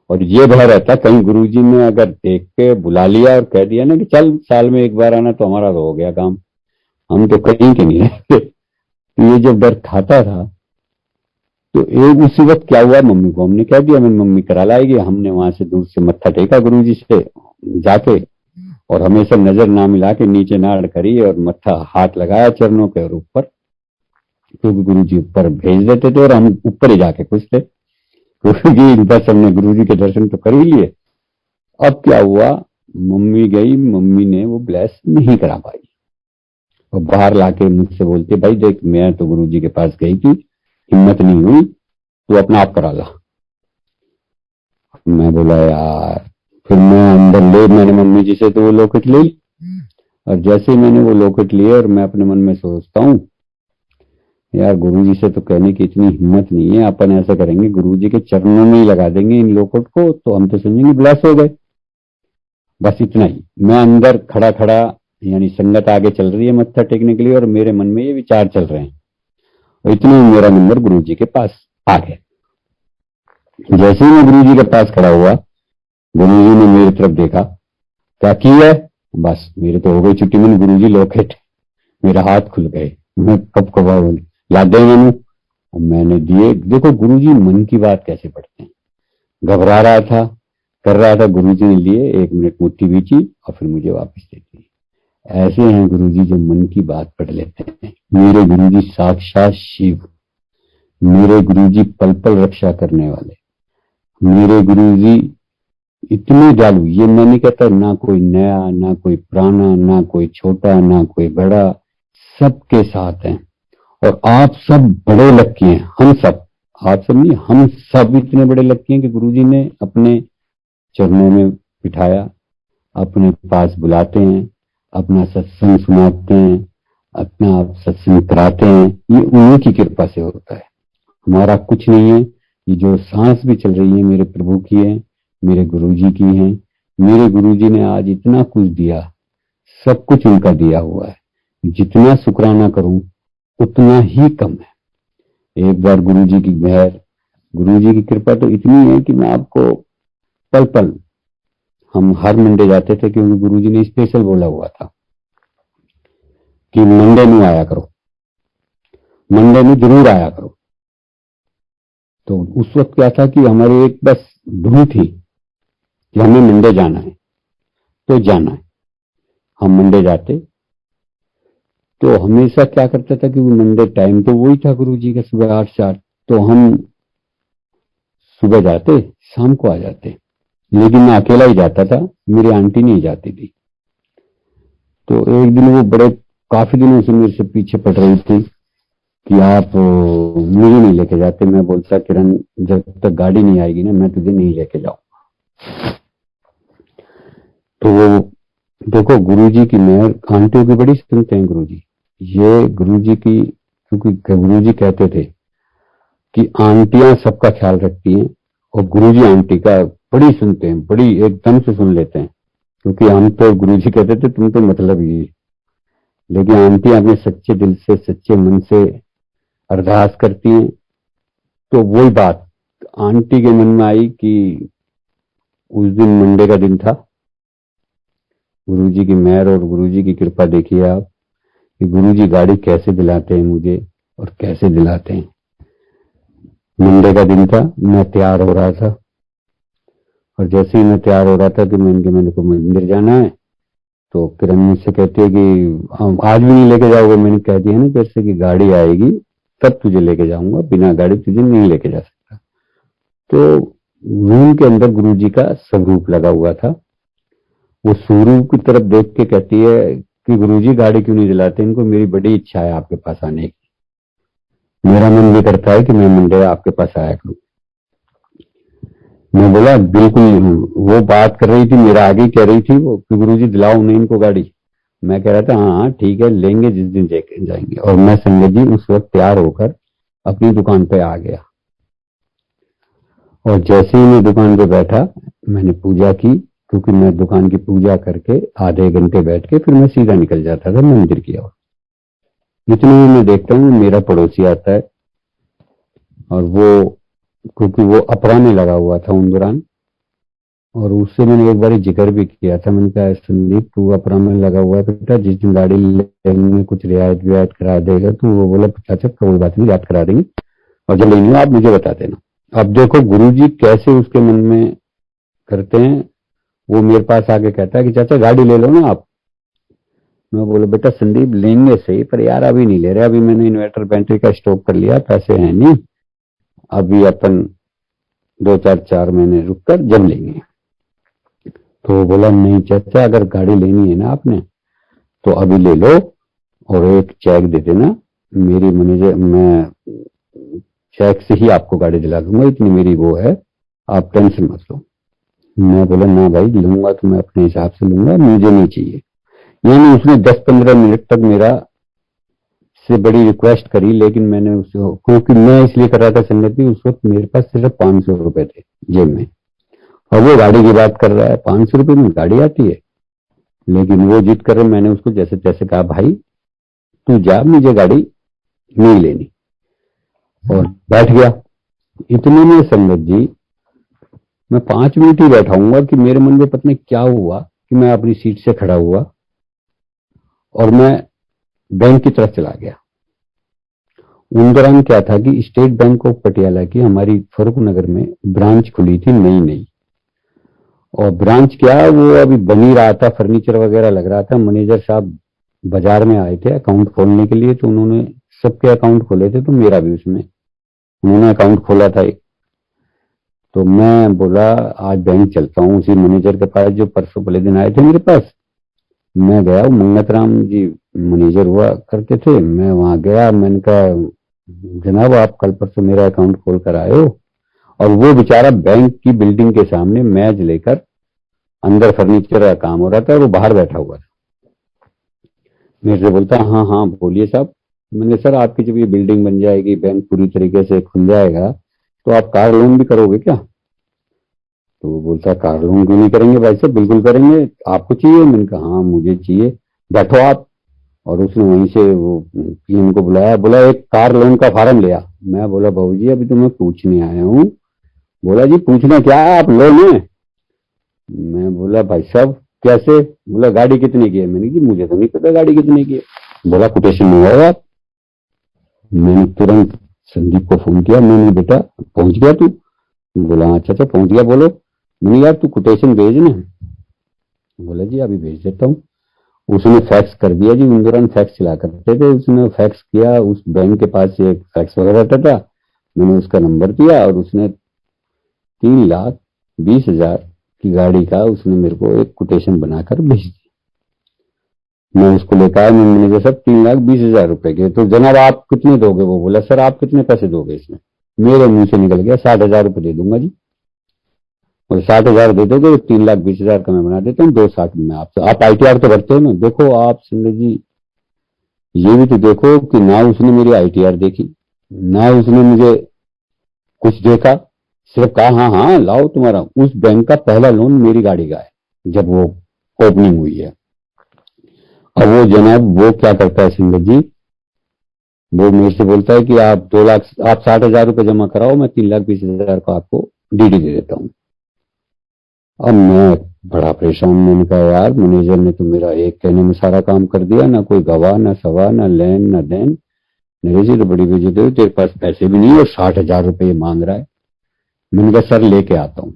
और ये भय रहता कहीं गुरुजी ने अगर देख के बुला लिया और कह दिया ना कि चल साल में एक बार आना तो हमारा तो हो गया काम, हम तो कहीं के नहीं रहते। तो ये जब डर खाता था तो एक उसी वक्त क्या हुआ, मम्मी को हमने कह दिया, मैंने मम्मी करा लाएगी। हमने वहां से दूर से मत्था टेका गुरुजी से जाके और हमेशा नजर ना मिला के नीचे नाड़ करी और मत्था हाथ लगाया चरणों के और ऊपर, क्योंकि गुरु जी ऊपर भेज देते थे और हम ऊपर ही जाके खुश थे, क्योंकि बस हमने गुरु जी के दर्शन तो कर ही लिए। अब क्या हुआ, मम्मी गई, मम्मी ने वो ब्लेस नहीं करा पाई और बाहर लाके मुझसे बोलते, भाई देख मैं तो गुरु जी के पास गई थी, हिम्मत नहीं हुई, तू अपना आप करा ला। मैं बोला यार, फिर मैं अंदर मैंने मम्मी जी से तो वो लॉकेट ली, और जैसे ही मैंने वो लॉकेट लिए और मैं अपने मन में सोचता हूँ यार गुरुजी से तो कहने की इतनी हिम्मत नहीं है, अपन ऐसा करेंगे गुरुजी के चरणों में ही लगा देंगे इन लॉकेट को, तो हम तो समझेंगे ब्लेस हो गए। बस इतना ही। मैं अंदर खड़ा खड़ा, यानी संगत आगे चल रही है मत्था टेकने के लिए और मेरे मन में ये विचार चल रहे हैं, और इतने में मेरा नंबर गुरुजी के पास आ गया। जैसे ही मैं गुरुजी के पास खड़ा हुआ, गुरुजी ने मेरी तरफ देखा, क्या की है, बस मेरे तो हो गई छुट्टी। मैंने गुरुजी लॉकेट, मेरा हाथ खुल गए, मैं कब कबा ला दे मैंने, और मैंने दिए। देखो गुरुजी मन की बात कैसे पढ़ते हैं। घबरा रहा था, कर रहा था, गुरुजी ने लिए, 1 मिनट मुट्ठी बीची और फिर मुझे वापस दे दी। ऐसे हैं गुरुजी जो मन की बात पढ़ लेते हैं। मेरे गुरुजी साक्षात शिव, मेरे गुरुजी पल पल रक्षा करने वाले, मेरे गुरुजी इतने दयालु। ये मैं नहीं कहता ना कोई नया, ना कोई पुराना, ना कोई छोटा, ना कोई बड़ा, सबके साथ हैं। और आप सब बड़े लक्की हैं, हम सब, आप सब नहीं, हम सब इतने बड़े लक्की हैं कि गुरुजी ने अपने चरणों में बिठाया, अपने पास बुलाते हैं, अपना सत्संग सुनाते हैं, अपना आप सत्संग कराते हैं। ये उन्हीं की कृपा से होता है, हमारा कुछ नहीं है। ये जो सांस भी चल रही है मेरे प्रभु की है, मेरे गुरुजी की है। मेरे गुरुजी ने आज इतना कुछ दिया, सब कुछ उनका दिया हुआ है। जितना शुक्राना करूं उतना ही कम है। एक बार गुरुजी की मेहर, गुरुजी की कृपा तो इतनी है कि मैं आपको पल पल, हम हर मंडे जाते थे क्योंकि गुरुजी ने स्पेशल बोला हुआ था कि मंडे में आया करो, मंडे में जरूर आया करो। तो उस वक्त क्या था कि हमारी एक बस धुन थी कि हमें मंडे जाना है, तो जाना है। हम मंडे जाते, तो हमेशा क्या करता था कि वो मंडे टाइम तो वही था गुरुजी का, सुबह 8 से 8, तो हम सुबह जाते, शाम को आ जाते। लेकिन मैं अकेला ही जाता था, मेरी आंटी नहीं जाती थी। तो एक दिन वो बड़े काफी दिनों से मेरे से पीछे पड़ रही थी कि आप मुझे नहीं लेके जाते। मैं बोलता किरण जब तक गाड़ी नहीं आएगी ना मैं तुझे नहीं लेके जाऊंगा। तो वो देखो गुरुजी की मेहर, आंटियों की बड़ी सुनते हैं गुरुजी। ये गुरुजी की, क्योंकि गुरुजी कहते थे कि आंटियां सबका ख्याल रखती हैं और गुरुजी आंटी का बड़ी सुनते हैं, बड़ी एकदम से सुन लेते हैं। क्योंकि हम तो गुरुजी कहते थे तुम तो मतलब ही, लेकिन आंटी अपने सच्चे दिल से, सच्चे मन से अरदास करती हैं। तो वही बात आंटी के मन में आई कि उस दिन मंडे का दिन था। गुरुजी की मेहर और गुरुजी की कृपा देखिए आप कि गुरुजी गाड़ी कैसे दिलाते हैं मुझे और कैसे दिलाते हैं। मंडे का दिन था, मैं तैयार हो रहा था और जैसे ही मैं तैयार हो रहा था कि मैंने को मंदिर जाना है, तो किरण मुझसे कहती है कि हम आज भी नहीं लेके जाओगे। मैंने कह दिया ना जैसे कि गाड़ी आएगी तब तुझे लेके जाऊंगा, बिना गाड़ी तुझे नहीं लेके जा सकता। तो रूम के अंदर गुरुजी का स्वरूप लगा हुआ था। वो स्वरूप की तरफ देख के कहती है कि गुरुजी गाड़ी क्यों नहीं दिलाते, इनको मेरी बड़ी इच्छा है आपके पास आने की, मेरा मन भी करता है कि मैं मंडे आपके पास आया करूं। मैं बोला बिल्कुल। वो बात कर रही थी, मेरा आगे कह रही थी वो कि गुरुजी दिलाओ उन्हें इनको गाड़ी। मैं कह रहा था हाँ हाँ ठीक है, लेंगे जिस दिन जाएंगे। और मैं संगत जी उस वक्त तैयार होकर अपनी दुकान पे आ गया और जैसे ही मैं दुकान पे बैठा मैंने पूजा की, क्योंकि मैं दुकान की पूजा करके आधे घंटे बैठ के फिर मैं सीधा निकल जाता था मंदिर की ओर। इतने में मैं देखता हूँ मेरा पड़ोसी आता है और वो, क्योंकि वो अपरा में लगा हुआ था उन दौरान, और उससे मैंने एक बार जिक्र भी किया था। मैंने कहा संदीप तू अपरा में लगा हुआ है बेटा, जिस दिन गाड़ी लेंगे कुछ रियायत वियायत करा देगा। तो वो बोला अच्छा कोई बात नहीं, याद करा देंगे और जब लेंगे आप मुझे बता देना। अब देखो गुरुजी कैसे उसके मन में करते हैं, वो मेरे पास आके कहता है कि चाचा गाड़ी ले लो ना आप। मैं बोला बेटा संदीप लेंगे सही, पर यार अभी नहीं ले रहे, अभी मैंने इन्वर्टर बैटरी का स्टॉक कर लिया, पैसे हैं नहीं, अभी अपन 2 4 4 महीने रुक कर जब लेंगे। तो बोला नहीं चाचा, अगर गाड़ी लेनी है ना आपने तो अभी ले लो, और एक चेक दे देना, मेरी मैनेजर, मैं चेक से ही आपको गाड़ी दिला दूंगा, इतनी मेरी वो है, आप टेंशन मत लो। मैं बोला ना भाई, लूंगा तो मैं अपने हिसाब से लूंगा, मुझे नहीं चाहिए। यानी उसने 10 15 मिनट तक मेरा से बड़ी रिक्वेस्ट करी, लेकिन मैंने उसको, क्योंकि मैं इसलिए कर रहा था संगत भी, उस वक्त मेरे पास सिर्फ 500 रुपए थे जेब में, और वो गाड़ी की बात कर रहा है, 500 रुपए में गाड़ी आती है। लेकिन वो जिद कर रहे, मैंने उसको जैसे तैसे कहा भाई तू जा, मुझे गाड़ी नहीं लेनी, और बैठ गया। इतने में संगत जी, मैं 5 मिनट ही बैठा हूंगा कि मेरे मन में पता नहीं क्या हुआ कि मैं अपनी सीट से खड़ा हुआ और मैं बैंक की तरफ चला गया। उन दौरान क्या था कि स्टेट बैंक ऑफ पटियाला की हमारी फरूख नगर में ब्रांच खुली थी नई नई, और ब्रांच क्या, वो अभी बन ही रहा था, फर्नीचर वगैरह लग रहा था। मैनेजर साहब बाजार में आए थे अकाउंट खोलने के लिए, तो उन्होंने सबके अकाउंट खोले थे, तो मेरा भी उसमें उन्होंने अकाउंट खोला था एक। तो मैं बोला आज बैंक चलता हूँ उसी मैनेजर के पास जो परसों पहले दिन आए थे मेरे पास। मैं गया, मंगत राम जी मैनेजर हुआ करते थे, मैं वहां गया, मैंने कहा जनाब आप कल परसों मेरा अकाउंट खोल कर आए हो। और वो बेचारा बैंक की बिल्डिंग के सामने मेज लेकर, अंदर फर्नीचर का काम हो रहा था, और वो बाहर बैठा हुआ था। मेरे से बोलता हाँ हाँ बोलिए साहब। मैंने सर आपकी जब ये बिल्डिंग बन जाएगी, बैंक पूरी तरीके से खुल जाएगा, तो आप कार लोन भी करोगे क्या? तो वो बोलता कार लोन क्यों नहीं करेंगे भाई साहब, बिल्कुल करेंगे, आपको चाहिए? मैंने कहा हाँ मुझे चाहिए, बैठो आप। और उसने वहीं से वो पीएम को बुलाया, बोला एक कार लोन का फार्म ले आ। मैं बोला बहू जी अभी तो मैं पूछने आया हूँ। बोला जी पूछना क्या है, आप लोन है। मैं बोला भाई साहब कैसे? बोला गाड़ी कितने की है। मैंने कि मुझे तो नहीं पता गाड़ी कितने की है। बोला कोटेशन मंगवाओ आप। मैंने तुरंत संदीप को फोन किया, मैंने बेटा पहुंच गया तू? बोला अच्छा अच्छा पहुंच गया, बोलो। मैंने यार तू कोटेशन भेज ना। बोला जी अभी भेज देता हूँ। उसने फैक्स कर दिया जी, उन दौरान फैक्स चला करते थे, उसने फैक्स किया, उस बैंक के पास से एक फैक्स वगैरह रहता था, मैंने उसका नंबर दिया, और उसने 3,20,000 की गाड़ी का उसने मेरे को एक कोटेशन बनाकर भेज दिया। मैं उसको लेकर आया, मैंने कहा सब 3,20,000 रुपए के, तो जनाब आप कितने दोगे? वो बोला सर आप कितने पैसे दोगे इसमें? मेरे मुंह से निकल गया 60,000 रुपए दे दूंगा जी। और 60,000 दे दोगे तो 3,20,000 का मैं बना देता हूँ, 2,60 में आपसे। आप आईटीआर तो भरते हो ना? देखो आप संजय जी, ये भी तो देखो कि ना उसने मेरी आईटीआर देखी, ना उसने मुझे कुछ देखा, सिर्फ कहा हाँ हाँ लाओ तुम्हारा। उस बैंक का पहला लोन मेरी गाड़ी का है जब वो ओपनिंग हुई है। अब वो जनाब वो क्या करता है संजय जी, वो मेरे से बोलता है कि आप 2 लाख, आप 60,000 रुपये जमा कराओ, मैं 3,20,000 का आपको डीडी दे देता हूँ। अब मैं बड़ा परेशान, मैंने कहा यार मैनेजर ने तो मेरा एक कहने में सारा काम कर दिया, ना कोई गवाह, ना सवा, ना लेन ना देन। मेरे जी तो बड़ी बेइज्जती हुई, तेरे पास पैसे भी नहीं और 60,000 रुपये मांग रहा है। मैंने कहा सर लेके आता हूँ।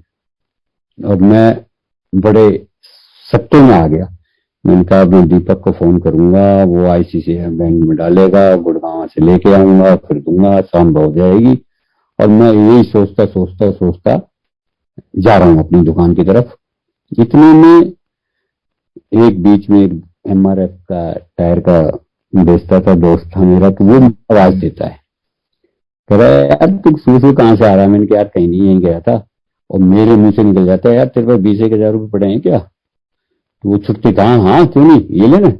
और मैं बड़े सत्ते में आ गया। मैंने कहा मैं दीपक को फोन करूंगा, वो आईसीआईसीआई बैंक में डालेगा, गुड़गांव से लेके आऊंगा, फिर दूंगा, शाम हो जाएगी। और मैं यही सोचता सोचता सोचता जा रहा हूँ अपनी दुकान की तरफ। इतने में एक बीच में एक एमआरएफ का टायर का बेचता था दोस्त था मेरा, तो वो आवाज देता है, कह रहा है यार तू सूसू कहाँ से आ रहा है? मैंने कहा यार कहीं नहीं, यहीं गया था। और मेरे मुंह से निकल जाता है यार तेरे पास 20,000 रुपये पड़े हैं क्या? तो वो छुट्टी कहाँ, हाँ क्यों नहीं, ये लेना।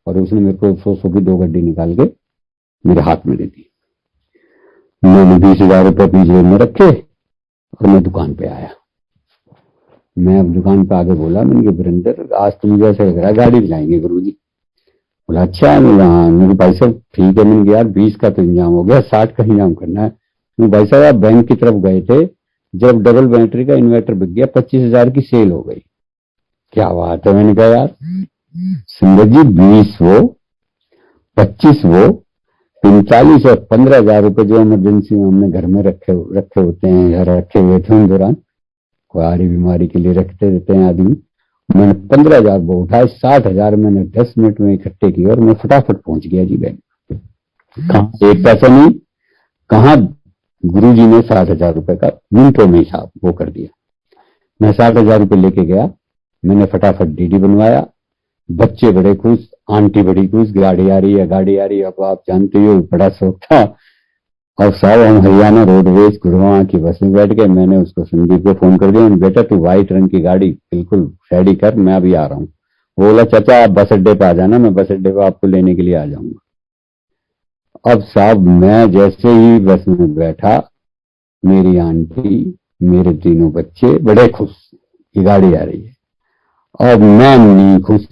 और उसने मेरे को 100 की 2 गड्डी निकाल के मेरे हाथ में दे दी। मैंने 20,000 रुपये अपनी जेब में रखे और मैं दुकान पे आया। मैं अब दुकान पे आके बोला, मैंने कहा वीरेंद्र आज तो मुझे ऐसा लग रहा है गाड़ी दिलाएंगे गुरु जी। बोला अच्छा? बोला हाँ। मेरे भाई साहब ठीक है। मैंने कहा यार 20 का तो इंतजाम हो गया, 60 का इंतजाम करना है। मैं भाई साहब आप बैंक की तरफ गए थे जब डबल बैटरी का इन्वर्टर बिक गया, 25,000 की सेल हो गई। क्या बात है? मैंने कहा यार सुंदर जी 20 वो, 25 वो, 45 और 15,000 रुपए जो इमरजेंसी में हमने घर में रखे रखे होते हैं, घर रखे हुए थे उन दौरान, कुआरी बीमारी के लिए रखते रहते हैं आदमी, मैंने 15,000 वो उठाए, 60,000 मैंने 10 मिनट में इकट्ठे किए और मैं फटाफट पहुंच गया जी बैंक। कहाँ एक पैसा नहीं, कहाँ गुरुजी ने 60,000 रुपए का मिनटों में हिसाब वो कर दिया। मैं 60,000 रुपए लेके गया, मैंने फटाफट डीडी बनवाया, बच्चे बड़े खुश, आंटी बड़ी खुश, गाड़ी आ रही है गाड़ी आ रही है। अब आप जानते हो बड़ा शौक था। अब साहब हम हरियाणा रोडवेज गुड़गांव की बस में बैठ गए। मैंने उसको संदीप को फोन कर दिया, बेटा तू व्हाइट रंग की गाड़ी बिल्कुल रेडी कर, मैं अभी आ रहा हूँ। वो बोला चाचा आप बस अड्डे पे आ जाना, मैं बस अड्डे पे आपको लेने के लिए आ जाऊंगा। अब साहब मैं जैसे ही बस में बैठा, मेरी आंटी, मेरे तीनों बच्चे बड़े खुश कि गाड़ी आ रही है। अब मैं नहीं खुश।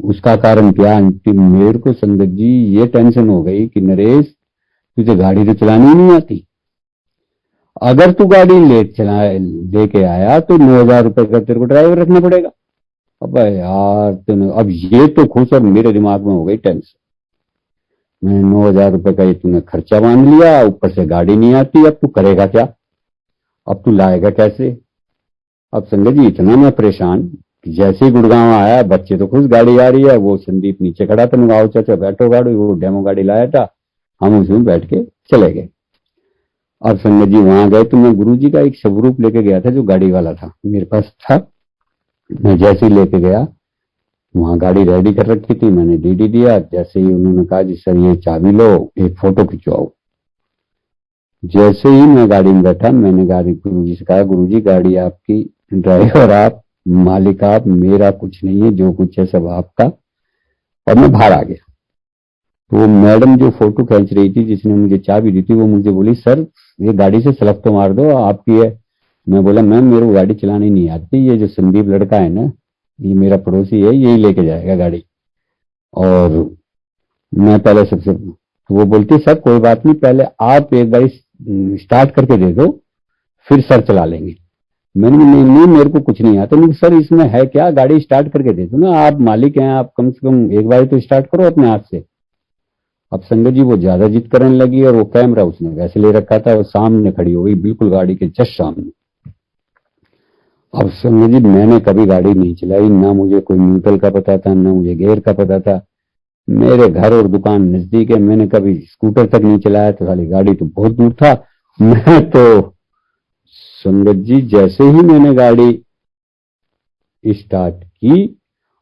उसका कारण क्या, आंटी मेरे को संगत जी ये टेंशन हो गई कि नरेश तुझे गाड़ी तो चलानी ही नहीं आती, अगर तू गाड़ी लेट चला लेके आया तो 9,000 रुपए का तेरे को ड्राइवर रखना पड़ेगा। अब यार तूने, अब ये तो खुश और मेरे दिमाग में हो गई टेंशन। मैंने 9,000 रुपए का ये तूने खर्चा बांध लिया, ऊपर से गाड़ी नहीं आती, अब तू करेगा क्या, अब तू लाएगा कैसे। अब संगत जी इतना मैं परेशान कि जैसे ही गुड़गांव आया, बच्चे तो खुश गाड़ी आ रही है, वो संदीप नीचे खड़ा था, मैं चाचा बैठो गाड़ी, वो डेमो गाड़ी लाया था, हम उसमें बैठ के चले गए। अब संगत जी वहां गए तो मैं गुरुजी का एक स्वरूप लेके गया था जो गाड़ी वाला था, मेरे पास था। मैं जैसे ही लेके गया, वहां गाड़ी रेडी कर रखी थी, मैंने डीडी दिया। जैसे ही उन्होंने कहा जी सर ये चाबी लो, एक फोटो खिंचवाओ। जैसे ही मैं गाड़ी में बैठा, मैंने गाड़ी गुरुजी से कहा गुरुजी गाड़ी आपकी, ड्राइवर आप, मालिक आप, मेरा कुछ नहीं है, जो कुछ है सब आपका। और मैं बाहर आ गया। तो वो मैडम जो फोटो खींच रही थी, जिसने मुझे चाबी दी थी, वो मुझे बोली सर ये गाड़ी से स्लप तो मार दो, आपकी है। मैं बोला मैम मेरे को गाड़ी चलानी नहीं आती, ये जो संदीप लड़का है ना, ये मेरा पड़ोसी है, यही लेके जाएगा गाड़ी। और मैं पहले सबसे, तो वो बोलती सर कोई बात नहीं, पहले आप एक बार स्टार्ट करके दे दो, फिर सर चला लेंगे। मैंने नहीं नहीं मेरे को कुछ नहीं आता। नहीं सर इसमें है क्या, गाड़ी स्टार्ट करके दे दो ना, आप मालिक हैं, आप कम से कम एक बार तो स्टार्ट करो अपने हाथ से। अब संगत जी वो ज्यादा जिद करने लगी और वो कैमरा उसने वैसे ले रखा था, वो सामने खड़ी हो गई बिल्कुल गाड़ी के जस्ट सामने। अब संगत जी मैंने कभी गाड़ी नहीं चलाई, ना मुझे कोई न्यूट्रल का पता था, ना मुझे गेयर का पता था। मेरे घर और दुकान नजदीक है, मैंने कभी स्कूटर तक नहीं चलाया, तो साली गाड़ी तो बहुत दूर था। मैं तो संगत जी जैसे ही मैंने गाड़ी स्टार्ट की,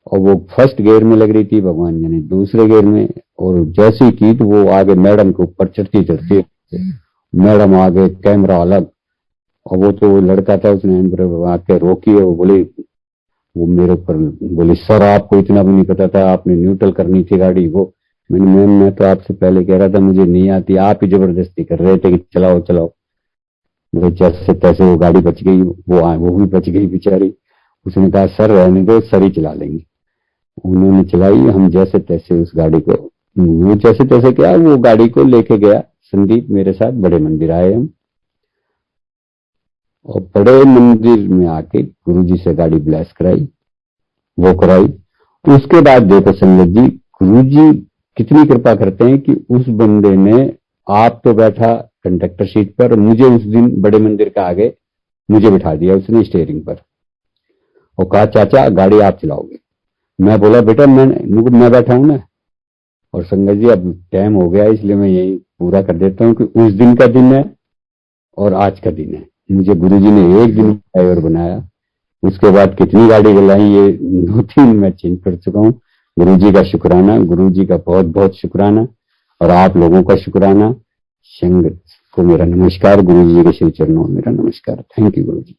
और वो फर्स्ट गियर में लग रही थी, भगवान जाने दूसरे गियर में, और जैसे ही की तो वो आगे मैडम के ऊपर चढ़ती चढ़ती, मैडम आगे कैमरा अलग। और वो तो लड़का था, उसने आके रोकी है, वो बोले, वो मेरे ऊपर बोली सर आपको इतना भी नहीं पता था, आपने न्यूट्रल करनी थी गाड़ी। वो मैंने मैम मैं तो आपसे पहले कह रहा था मुझे नहीं आती, आप ही जबरदस्ती कर रहे थे कि चलाओ चलाओ। वो जैसे तैसे वो गाड़ी बच गई, वो भी बच गई बेचारी। उसने कहा सर रहने दो, सर ही चला लेंगे। उन्होंने चलाई, हम जैसे तैसे उस गाड़ी को, वो जैसे तैसे क्या, वो गाड़ी को लेके गया संदीप मेरे साथ, बड़े मंदिर आए हम। और बड़े मंदिर में आके गुरुजी से गाड़ी ब्लेस कराई, वो कराई। तो उसके बाद देखो संगत जी गुरुजी कितनी कृपा करते हैं कि उस बंदे ने, आप तो बैठा कंडक्टर सीट पर, मुझे उस दिन बड़े मंदिर का आगे मुझे बिठा दिया उसने स्टीयरिंग पर, और कहा चाचा गाड़ी आप चलाओगे। मैं बोला बेटा मैं बैठा हूं ना। और संगत जी अब टाइम हो गया, इसलिए मैं यही पूरा कर देता हूँ कि उस दिन का दिन है और आज का दिन है। मुझे गुरुजी ने एक दिन ड्राइवर बनाया, उसके बाद कितनी गाड़ी दिलाई, ये 2-3 मैं चेंज कर चुका हूँ। गुरुजी का शुक्राना, गुरुजी का बहुत बहुत शुक्राना, और आप लोगों का शुक्राना। संगत को मेरा नमस्कार, गुरुजी के शिव चरणों में मेरा नमस्कार। Thank you Guruji.